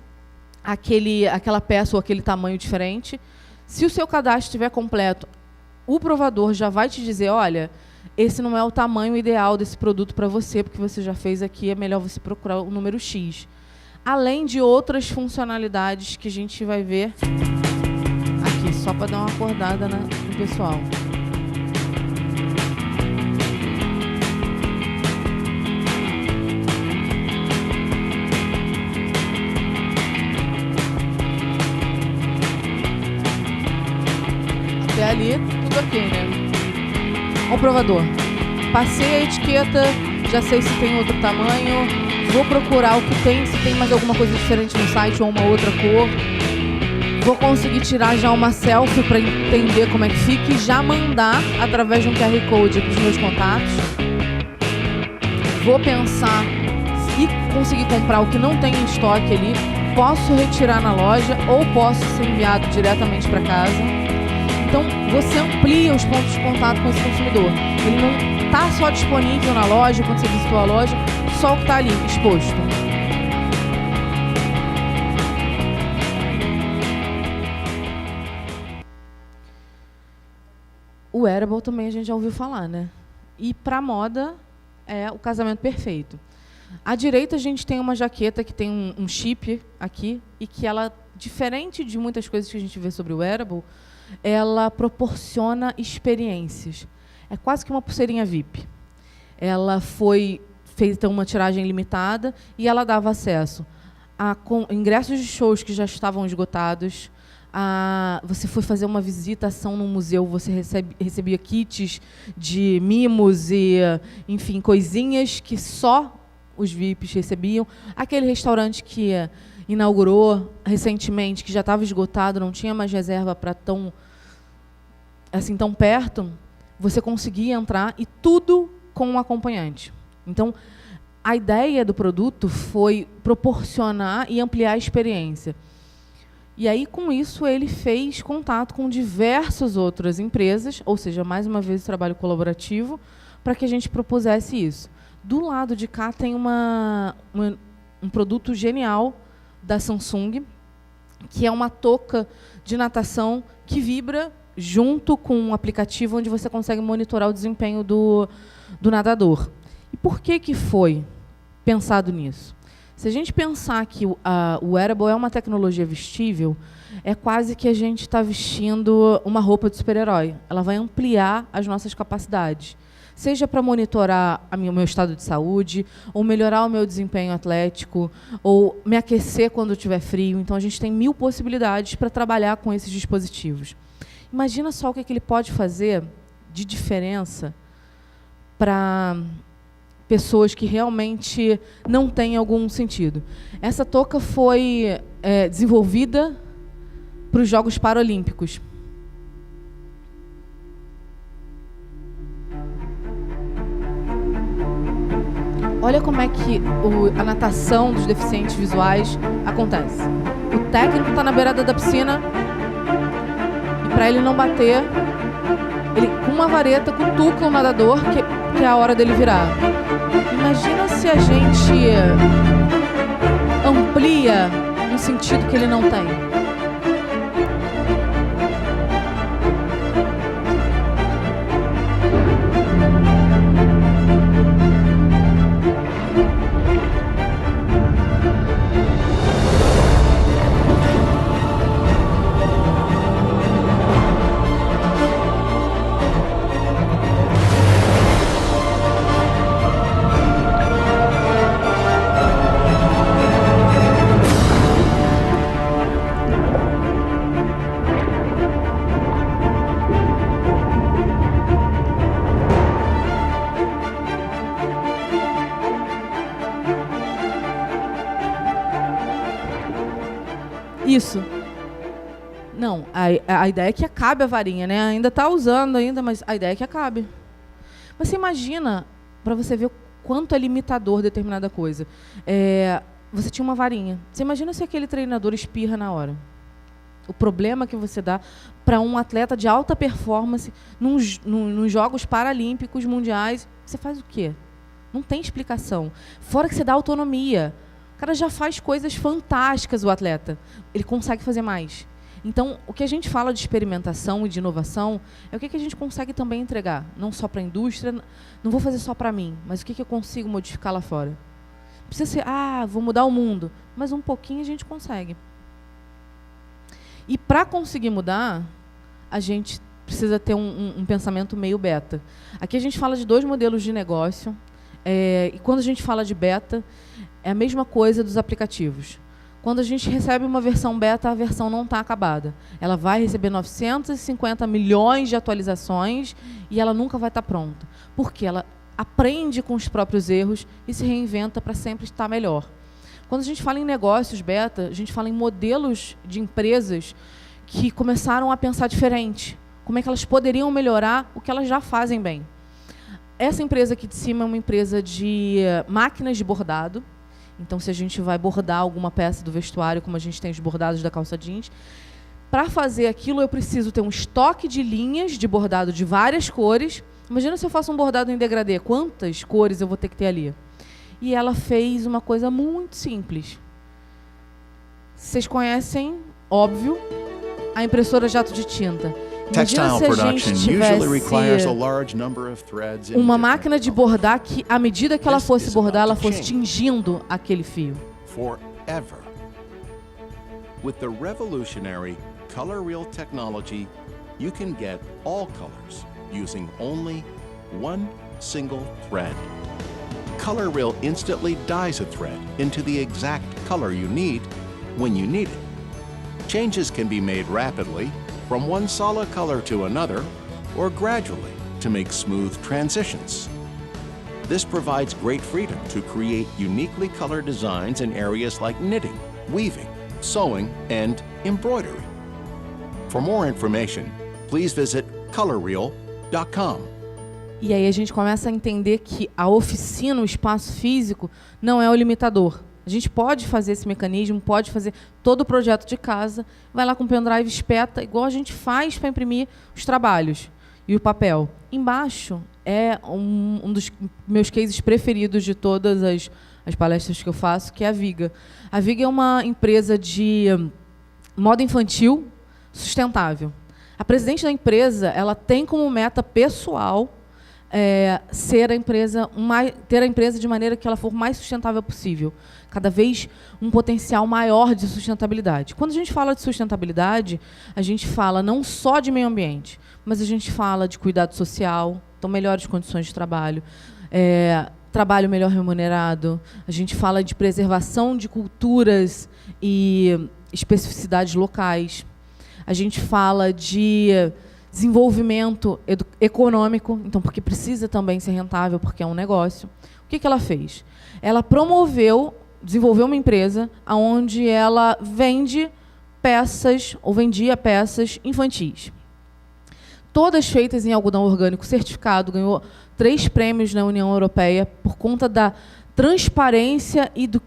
aquela peça ou aquele tamanho diferente. Se o seu cadastro estiver completo, o provador já vai te dizer, olha, esse não é o tamanho ideal desse produto para você, porque você já fez aqui, é melhor você procurar o número X. Além de outras funcionalidades que a gente vai ver aqui, só para dar uma acordada no pessoal. Até ali, tudo ok, né? Ó o provador. Passei a etiqueta, já sei se tem outro tamanho, vou procurar o que tem, se tem mais alguma coisa diferente no site ou uma outra cor. vou conseguir tirar já uma selfie para entender como é que fica e já mandar através de um QR Code para os meus contatos. Vou pensar e conseguir comprar o que não tem em estoque ali. Posso retirar na loja ou posso ser enviado diretamente para casa. Então, você amplia os pontos de contato com esse consumidor. Ele não está só disponível na loja, quando você visitou a loja, só o que está ali, exposto. O wearable também a gente já ouviu falar, né? E para moda é o casamento perfeito. À direita a gente tem uma jaqueta que tem um chip aqui e que ela, diferente de muitas coisas que a gente vê sobre o wearable, ela proporciona experiências. É quase que uma pulseirinha VIP. Ela foi feita uma tiragem limitada e ela dava acesso a ingressos de shows que já estavam esgotados. Você foi fazer uma visitação num museu, você recebia kits de mimos e, enfim, coisinhas que só os VIPs recebiam. Aquele restaurante que inaugurou recentemente, que já estava esgotado, não tinha mais reserva para tão perto, você conseguia entrar e tudo com um acompanhante. Então, a ideia do produto foi proporcionar e ampliar a experiência. E aí, com isso, ele fez contato com diversas outras empresas, ou seja, mais uma vez, trabalho colaborativo, para que a gente propusesse isso. Do lado de cá tem um produto genial da Samsung, que é uma touca de natação que vibra junto com um aplicativo onde você consegue monitorar o desempenho do nadador. E por que foi pensado nisso? Se a gente pensar que o wearable é uma tecnologia vestível, é quase que a gente está vestindo uma roupa de super-herói. Ela vai ampliar as nossas capacidades. Seja para monitorar o meu estado de saúde, ou melhorar o meu desempenho atlético, ou me aquecer quando estiver frio. Então, a gente tem 1000 possibilidades para trabalhar com esses dispositivos. Imagina só o que ele pode fazer de diferença para pessoas que realmente não têm algum sentido. Essa touca foi desenvolvida para os Jogos Paralímpicos. Olha como é que a natação dos deficientes visuais acontece. O técnico está na beirada da piscina e, para ele não bater, ele, com uma vareta, cutuca o nadador, que é a hora dele virar. Imagina se a gente amplia um sentido que ele não tem. Isso. Não, a ideia é que acabe a varinha, né? Ainda está usando ainda, mas a ideia é que acabe. Mas você imagina, para você ver o quanto é limitador determinada coisa. Você tinha uma varinha. Você imagina se aquele treinador espirra na hora. O problema que você dá para um atleta de alta performance nos Jogos Paralímpicos Mundiais. Você faz o quê? Não tem explicação. Fora que você dá autonomia. O cara já faz coisas fantásticas, o atleta. Ele consegue fazer mais. Então, o que a gente fala de experimentação e de inovação é o que a gente consegue também entregar. Não só para a indústria, não vou fazer só para mim, mas o que eu consigo modificar lá fora. Não precisa ser, vou mudar o mundo, mas um pouquinho a gente consegue. E para conseguir mudar, a gente precisa ter um pensamento meio beta. Aqui a gente fala de 2 modelos de negócio, e quando a gente fala de beta, é a mesma coisa dos aplicativos. Quando a gente recebe uma versão beta, a versão não está acabada. Ela vai receber 950 milhões de atualizações e ela nunca vai estar pronta. Porque ela aprende com os próprios erros e se reinventa para sempre estar melhor. Quando a gente fala em negócios beta, a gente fala em modelos de empresas que começaram a pensar diferente. Como é que elas poderiam melhorar o que elas já fazem bem. Essa empresa aqui de cima é uma empresa de máquinas de bordado. Então, se a gente vai bordar alguma peça do vestuário, como a gente tem os bordados da calça jeans, para fazer aquilo eu preciso ter um estoque de linhas de bordado de várias cores. Imagina se eu faço um bordado em degradê, quantas cores eu vou ter que ter ali? E ela fez uma coisa muito simples. Vocês conhecem, óbvio, a impressora jato de tinta. Imagina se a gente tivesse uma máquina de bordar que, à medida que ela fosse bordar, ela fosse tingindo aquele fio. Forever. With the revolutionary Color Reel technology, you can get all colors using only one single thread. Color Reel instantly dyes a thread into the exact color you need when you need it. Changes can be made rapidly from one solid color to another or gradually to make smooth transitions. This provides great freedom to create uniquely colored designs in areas like knitting, weaving, sewing, and embroidery. For more information, please visit colorreel.com. E aí a gente começa a entender que a oficina, o espaço físico, não é o limitador. A gente pode fazer esse mecanismo, pode fazer todo o projeto de casa, vai lá com o pendrive, espeta, igual a gente faz para imprimir os trabalhos e o papel. Embaixo é um dos meus cases preferidos de todas as palestras que eu faço, que é a Viga. A Viga é uma empresa de moda infantil sustentável. A presidente da empresa, ela tem como meta pessoal ter a empresa de maneira que ela for mais sustentável possível. Cada vez um potencial maior de sustentabilidade. Quando a gente fala de sustentabilidade, a gente fala não só de meio ambiente, mas a gente fala de cuidado social, então melhores condições de trabalho, trabalho melhor remunerado, a gente fala de preservação de culturas e especificidades locais, a gente fala de desenvolvimento econômico, então porque precisa também ser rentável, porque é um negócio. O que ela fez? Ela desenvolveu uma empresa onde ela vende peças, ou vendia peças infantis. Todas feitas em algodão orgânico certificado, ganhou 3 prêmios na União Europeia por conta da transparência e do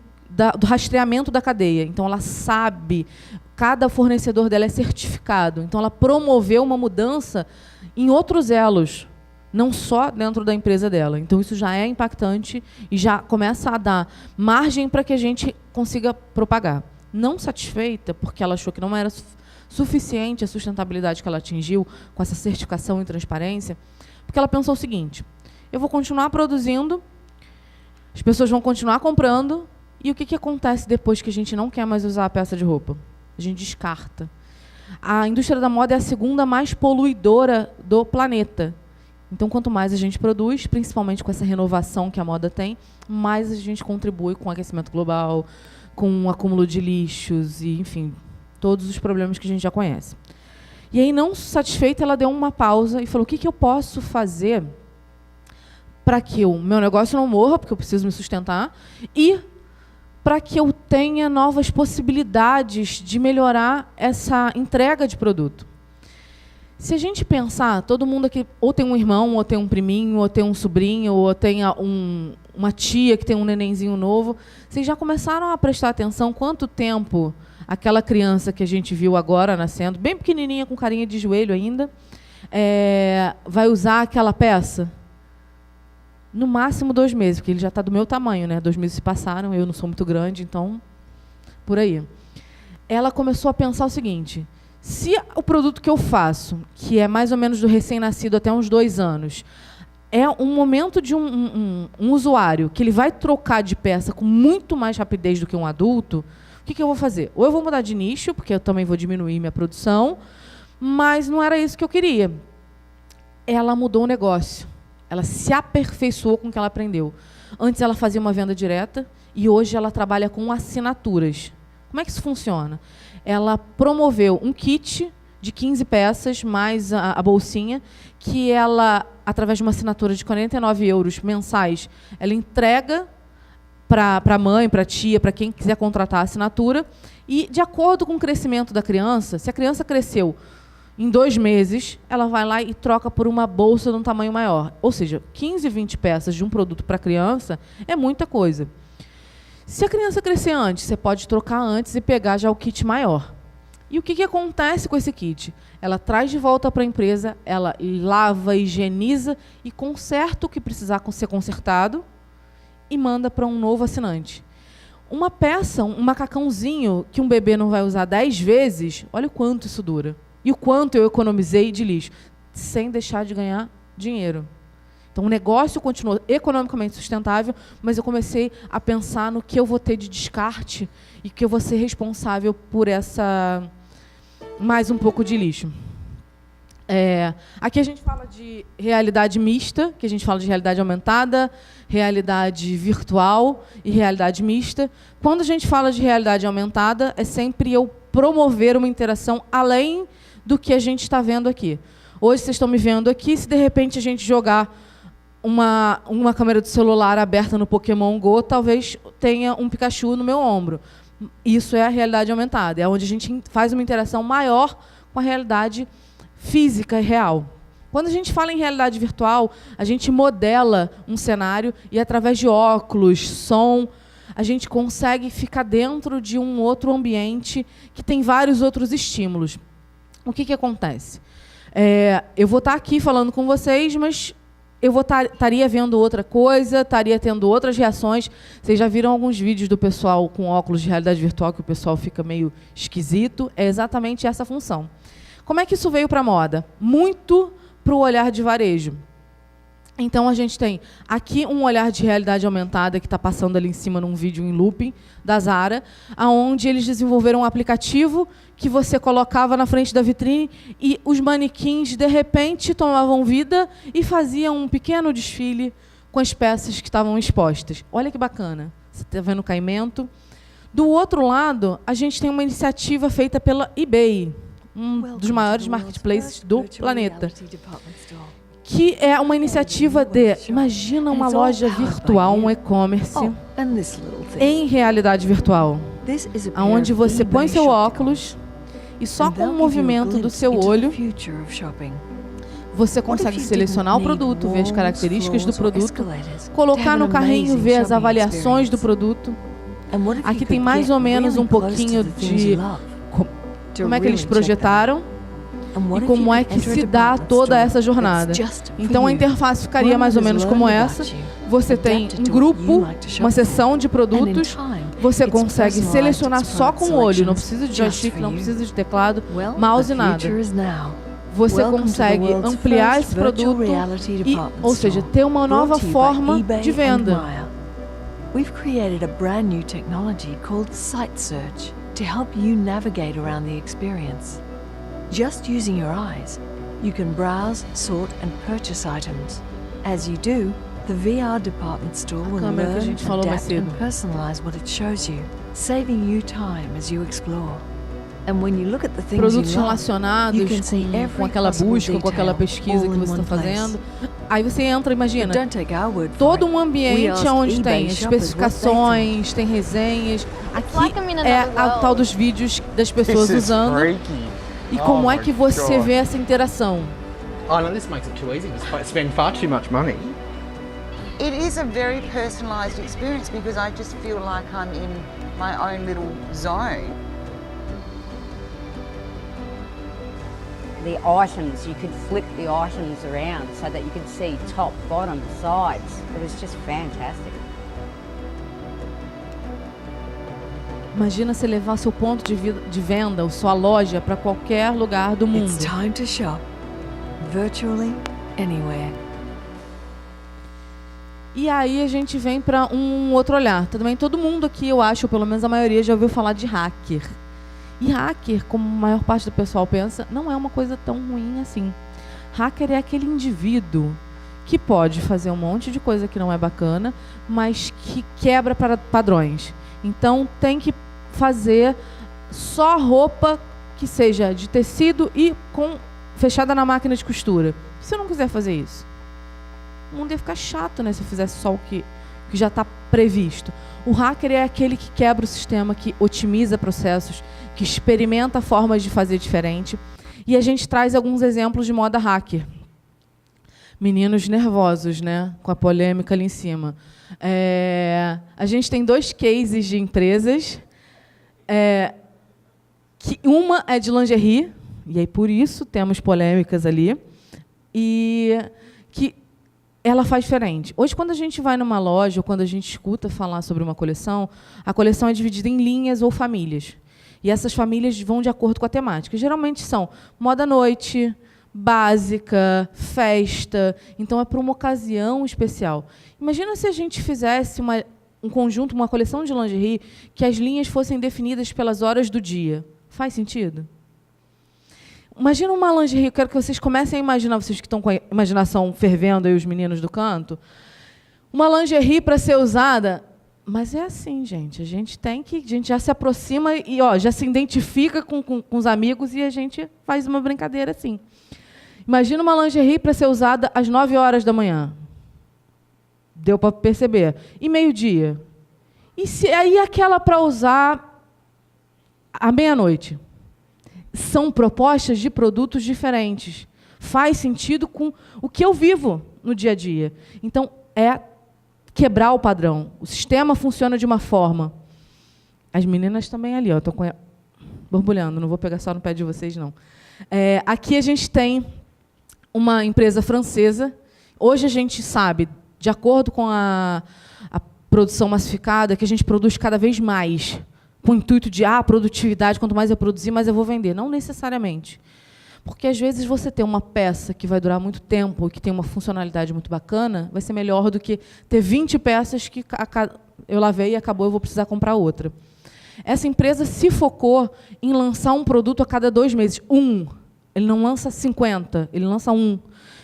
rastreamento da cadeia. Então, ela sabe, cada fornecedor dela é certificado. Então, ela promoveu uma mudança em outros elos, não só dentro da empresa dela. Então, isso já é impactante e já começa a dar margem para que a gente consiga propagar. Não satisfeita, porque ela achou que não era suficiente a sustentabilidade que ela atingiu com essa certificação e transparência, porque ela pensou o seguinte: eu vou continuar produzindo, as pessoas vão continuar comprando, e o que acontece depois que a gente não quer mais usar a peça de roupa? A gente descarta. A indústria da moda é a segunda mais poluidora do planeta. Então, quanto mais a gente produz, principalmente com essa renovação que a moda tem, mais a gente contribui com o aquecimento global, com o acúmulo de lixos e, enfim, todos os problemas que a gente já conhece. E aí, não satisfeita, ela deu uma pausa e falou: o que eu posso fazer para que o meu negócio não morra, porque eu preciso me sustentar, e para que eu tenha novas possibilidades de melhorar essa entrega de produto. Se a gente pensar, todo mundo aqui ou tem um irmão, ou tem um priminho, ou tem um sobrinho, ou tem uma tia que tem um nenenzinho novo, vocês já começaram a prestar atenção quanto tempo aquela criança que a gente viu agora nascendo, bem pequenininha, com carinha de joelho ainda, vai usar aquela peça? No máximo 2 meses, porque ele já está do meu tamanho, né? 2 meses se passaram, eu não sou muito grande, então, por aí. Ela começou a pensar o seguinte: se o produto que eu faço, que é mais ou menos do recém-nascido até uns 2 anos, é um momento de um usuário que ele vai trocar de peça com muito mais rapidez do que um adulto, o que eu vou fazer? Ou eu vou mudar de nicho, porque eu também vou diminuir minha produção, mas não era isso que eu queria. Ela mudou o negócio. Ela se aperfeiçoou com o que ela aprendeu. Antes ela fazia uma venda direta e hoje ela trabalha com assinaturas. Como é que isso funciona? Ela promoveu um kit de 15 peças, mais a bolsinha, que ela, através de uma assinatura de 49 € mensais, ela entrega para a mãe, para a tia, para quem quiser contratar a assinatura. E, de acordo com o crescimento da criança, se a criança cresceu em 2 meses, ela vai lá e troca por uma bolsa de um tamanho maior. Ou seja, 15, 20 peças de um produto para a criança é muita coisa. Se a criança crescer antes, você pode trocar antes e pegar já o kit maior. E o que acontece com esse kit? Ela traz de volta para a empresa, ela lava, higieniza e conserta o que precisar ser consertado e manda para um novo assinante. Uma peça, um macacãozinho que um bebê não vai usar 10 vezes, olha o quanto isso dura. E o quanto eu economizei de lixo, sem deixar de ganhar dinheiro. Então, o negócio continuou economicamente sustentável, mas eu comecei a pensar no que eu vou ter de descarte e que eu vou ser responsável por mais um pouco de lixo. Aqui a gente fala de realidade mista, que a gente fala de realidade aumentada, realidade virtual e realidade mista. Quando a gente fala de realidade aumentada, é sempre eu promover uma interação além do que a gente está vendo aqui. Hoje vocês estão me vendo aqui, se de repente a gente jogar uma câmera do celular aberta no Pokémon Go, talvez tenha um Pikachu no meu ombro. Isso é a realidade aumentada, é onde a gente faz uma interação maior com a realidade física e real. Quando a gente fala em realidade virtual, a gente modela um cenário e, através de óculos, som, a gente consegue ficar dentro de um outro ambiente que tem vários outros estímulos. O que acontece? Eu vou estar aqui falando com vocês, mas eu estaria vendo outra coisa, estaria tendo outras reações. Vocês já viram alguns vídeos do pessoal com óculos de realidade virtual que o pessoal fica meio esquisito? É exatamente essa função. Como é que isso veio para a moda? Muito para o olhar de varejo. Então, a gente tem aqui um olhar de realidade aumentada que está passando ali em cima num vídeo em looping da Zara, onde eles desenvolveram um aplicativo que você colocava na frente da vitrine e os manequins, de repente, tomavam vida e faziam um pequeno desfile com as peças que estavam expostas. Olha que bacana. Você está vendo o caimento. Do outro lado, a gente tem uma iniciativa feita pela eBay, um dos maiores marketplaces do planeta, que é uma iniciativa de, imagina uma loja virtual, um e-commerce, em realidade virtual, onde você põe seu óculos e só com o movimento do seu olho, você consegue selecionar o produto, ver as características do produto, colocar no carrinho, ver as avaliações do produto. Aqui tem mais ou menos um pouquinho de como é que eles projetaram e como é que se dá toda essa jornada. Então, a interface ficaria mais ou menos como essa. Você tem um grupo, uma seção de produtos, você consegue selecionar só com o olho, não precisa de joystick, não precisa de teclado, mouse, nada. Você consegue ampliar esse produto, ou seja, ter uma nova forma de venda. We've created a brand new technology called Site Search to help you navigate around the experience. Just using your eyes, you can browse, sort and purchase items. As you do, the VR department store will learn, adapt and personalize what it shows you, saving you time as you explore. And when you look at the things produtos you love, relacionados you can see com aquela busca, com aquela pesquisa que você está fazendo. Aí você entra, imagina, todo um ambiente onde tem especificações, tem resenhas. Aqui é a tal dos vídeos das pessoas usando. E como é que você vê essa interação? Oh no, this makes it too easy to spend far too much money. It is a very personalised experience because I just feel like I'm in my own little zone. The items, you could flip the items around so that you could see top, bottom, sides. It was just fantastic. Imagina você levar seu ponto de venda, ou sua loja, para qualquer lugar do mundo. It's time to shop, virtually anywhere. E aí a gente vem para um outro olhar. Também todo mundo aqui, eu acho, ou pelo menos a maioria, já ouviu falar de hacker. E hacker, como a maior parte do pessoal pensa, não é uma coisa tão ruim assim. Hacker é aquele indivíduo que pode fazer um monte de coisa que não é bacana, mas que quebra padrões. Então, tem que fazer só roupa que seja de tecido e fechada na máquina de costura. Se eu não quiser fazer isso, o mundo ia ficar chato, né? Se eu fizesse só o que que já está previsto. O hacker é aquele que quebra o sistema, que otimiza processos, que experimenta formas de fazer diferente. E a gente traz alguns exemplos de moda hacker. Meninos nervosos, né? Com a polêmica ali em cima. A gente tem 2 cases de empresas. Que uma é de lingerie, e aí por isso temos polêmicas ali, e que ela faz diferente. Hoje, quando a gente vai numa loja, ou quando a gente escuta falar sobre uma coleção, a coleção é dividida em linhas ou famílias. E essas famílias vão de acordo com a temática. Geralmente são moda à noite, básica, festa. Então, é para uma ocasião especial. Imagina se a gente fizesse um conjunto, uma coleção de lingerie, que as linhas fossem definidas pelas horas do dia. Faz sentido? Imagina uma lingerie, eu quero que vocês comecem a imaginar, vocês que estão com a imaginação fervendo, aí os meninos do canto, uma lingerie para ser usada, mas é assim, gente, a gente já se aproxima e já se identifica com os amigos e a gente faz uma brincadeira assim. Imagina uma lingerie para ser usada às 9 horas da manhã. Deu para perceber. E meio-dia. E se aí aquela para usar à meia-noite? São propostas de produtos diferentes. Faz sentido com o que eu vivo no dia a dia. Então, é quebrar o padrão. O sistema funciona de uma forma. As meninas também ali, estão borbulhando, não vou pegar só no pé de vocês, não. Aqui a gente tem uma empresa francesa. Hoje a gente sabe, de acordo com a produção massificada, que a gente produz cada vez mais, com o intuito de produtividade, quanto mais eu produzir, mais eu vou vender. Não necessariamente. Porque, às vezes, você ter uma peça que vai durar muito tempo e que tem uma funcionalidade muito bacana, vai ser melhor do que ter 20 peças que eu lavei e acabou, eu vou precisar comprar outra. Essa empresa se focou em lançar um produto a cada 2 meses. Ele não lança 50, ele lança 1.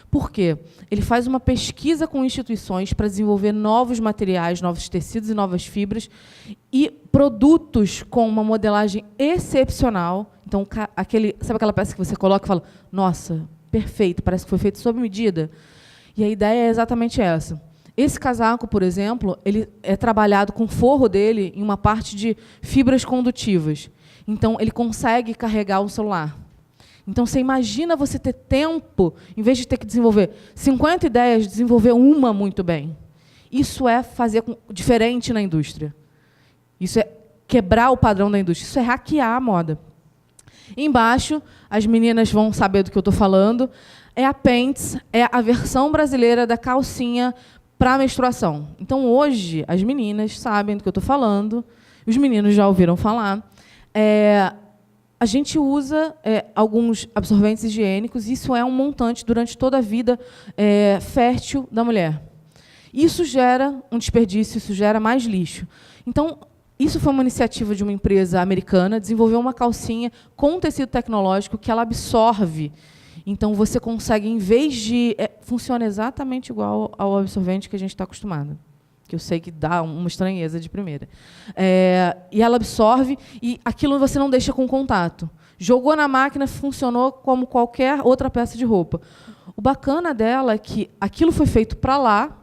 Por quê? Ele faz uma pesquisa com instituições para desenvolver novos materiais, novos tecidos e novas fibras e produtos com uma modelagem excepcional. Então, sabe aquela peça que você coloca e fala, nossa, perfeito, parece que foi feito sob medida? E a ideia é exatamente essa. Esse casaco, por exemplo, ele é trabalhado com o forro dele em uma parte de fibras condutivas. Então, ele consegue carregar o celular. Então, você imagina você ter tempo, em vez de ter que desenvolver 50 ideias, desenvolver uma muito bem. Isso é fazer diferente na indústria. Isso é quebrar o padrão da indústria. Isso é hackear a moda. Embaixo, as meninas vão saber do que eu estou falando, é a Pants, é a versão brasileira da calcinha para menstruação. Então, hoje, as meninas sabem do que eu estou falando, os meninos já ouviram falar. A gente usa alguns absorventes higiênicos, e isso é um montante durante toda a vida fértil da mulher. Isso gera um desperdício, isso gera mais lixo. Então, isso foi uma iniciativa de uma empresa americana, desenvolveu uma calcinha com um tecido tecnológico que ela absorve. Então, você consegue, em vez de... funciona exatamente igual ao absorvente que a gente está acostumado, que eu sei que dá uma estranheza de primeira. E ela absorve, e aquilo você não deixa com contato. Jogou na máquina, funcionou como qualquer outra peça de roupa. O bacana dela é que aquilo foi feito para lá,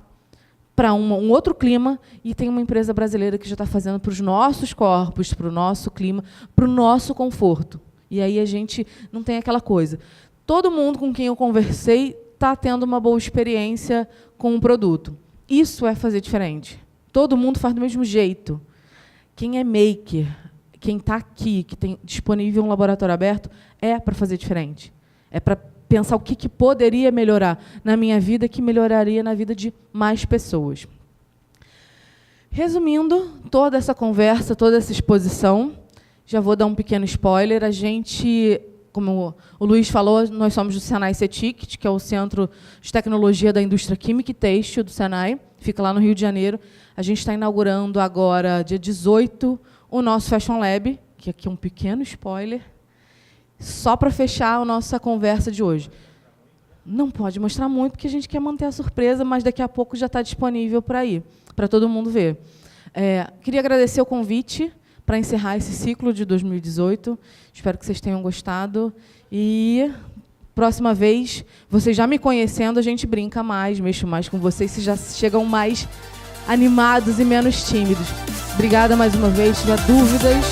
para um outro clima, e tem uma empresa brasileira que já está fazendo para os nossos corpos, para o nosso clima, para o nosso conforto. E aí a gente não tem aquela coisa. Todo mundo com quem eu conversei está tendo uma boa experiência com o produto. Isso é fazer diferente. Todo mundo faz do mesmo jeito. Quem é maker, quem está aqui, que tem disponível um laboratório aberto, é para fazer diferente. É para pensar o que poderia melhorar na minha vida, que melhoraria na vida de mais pessoas. Resumindo toda essa conversa, toda essa exposição, já vou dar um pequeno spoiler. A gente, como o Luiz falou, nós somos do Senai CETIC, que é o Centro de Tecnologia da Indústria Química e Têxtil do Senai, fica lá no Rio de Janeiro. A gente está inaugurando agora, dia 18, o nosso Fashion Lab, que aqui é um pequeno spoiler, só para fechar a nossa conversa de hoje. Não pode mostrar muito, porque a gente quer manter a surpresa, mas daqui a pouco já está disponível para ir, para todo mundo ver. Queria agradecer o convite para encerrar esse ciclo de 2018. Espero que vocês tenham gostado. E, próxima vez, vocês já me conhecendo, a gente brinca mais, mexo mais com vocês, vocês já chegam mais animados e menos tímidos. Obrigada mais uma vez. Se tiver dúvidas,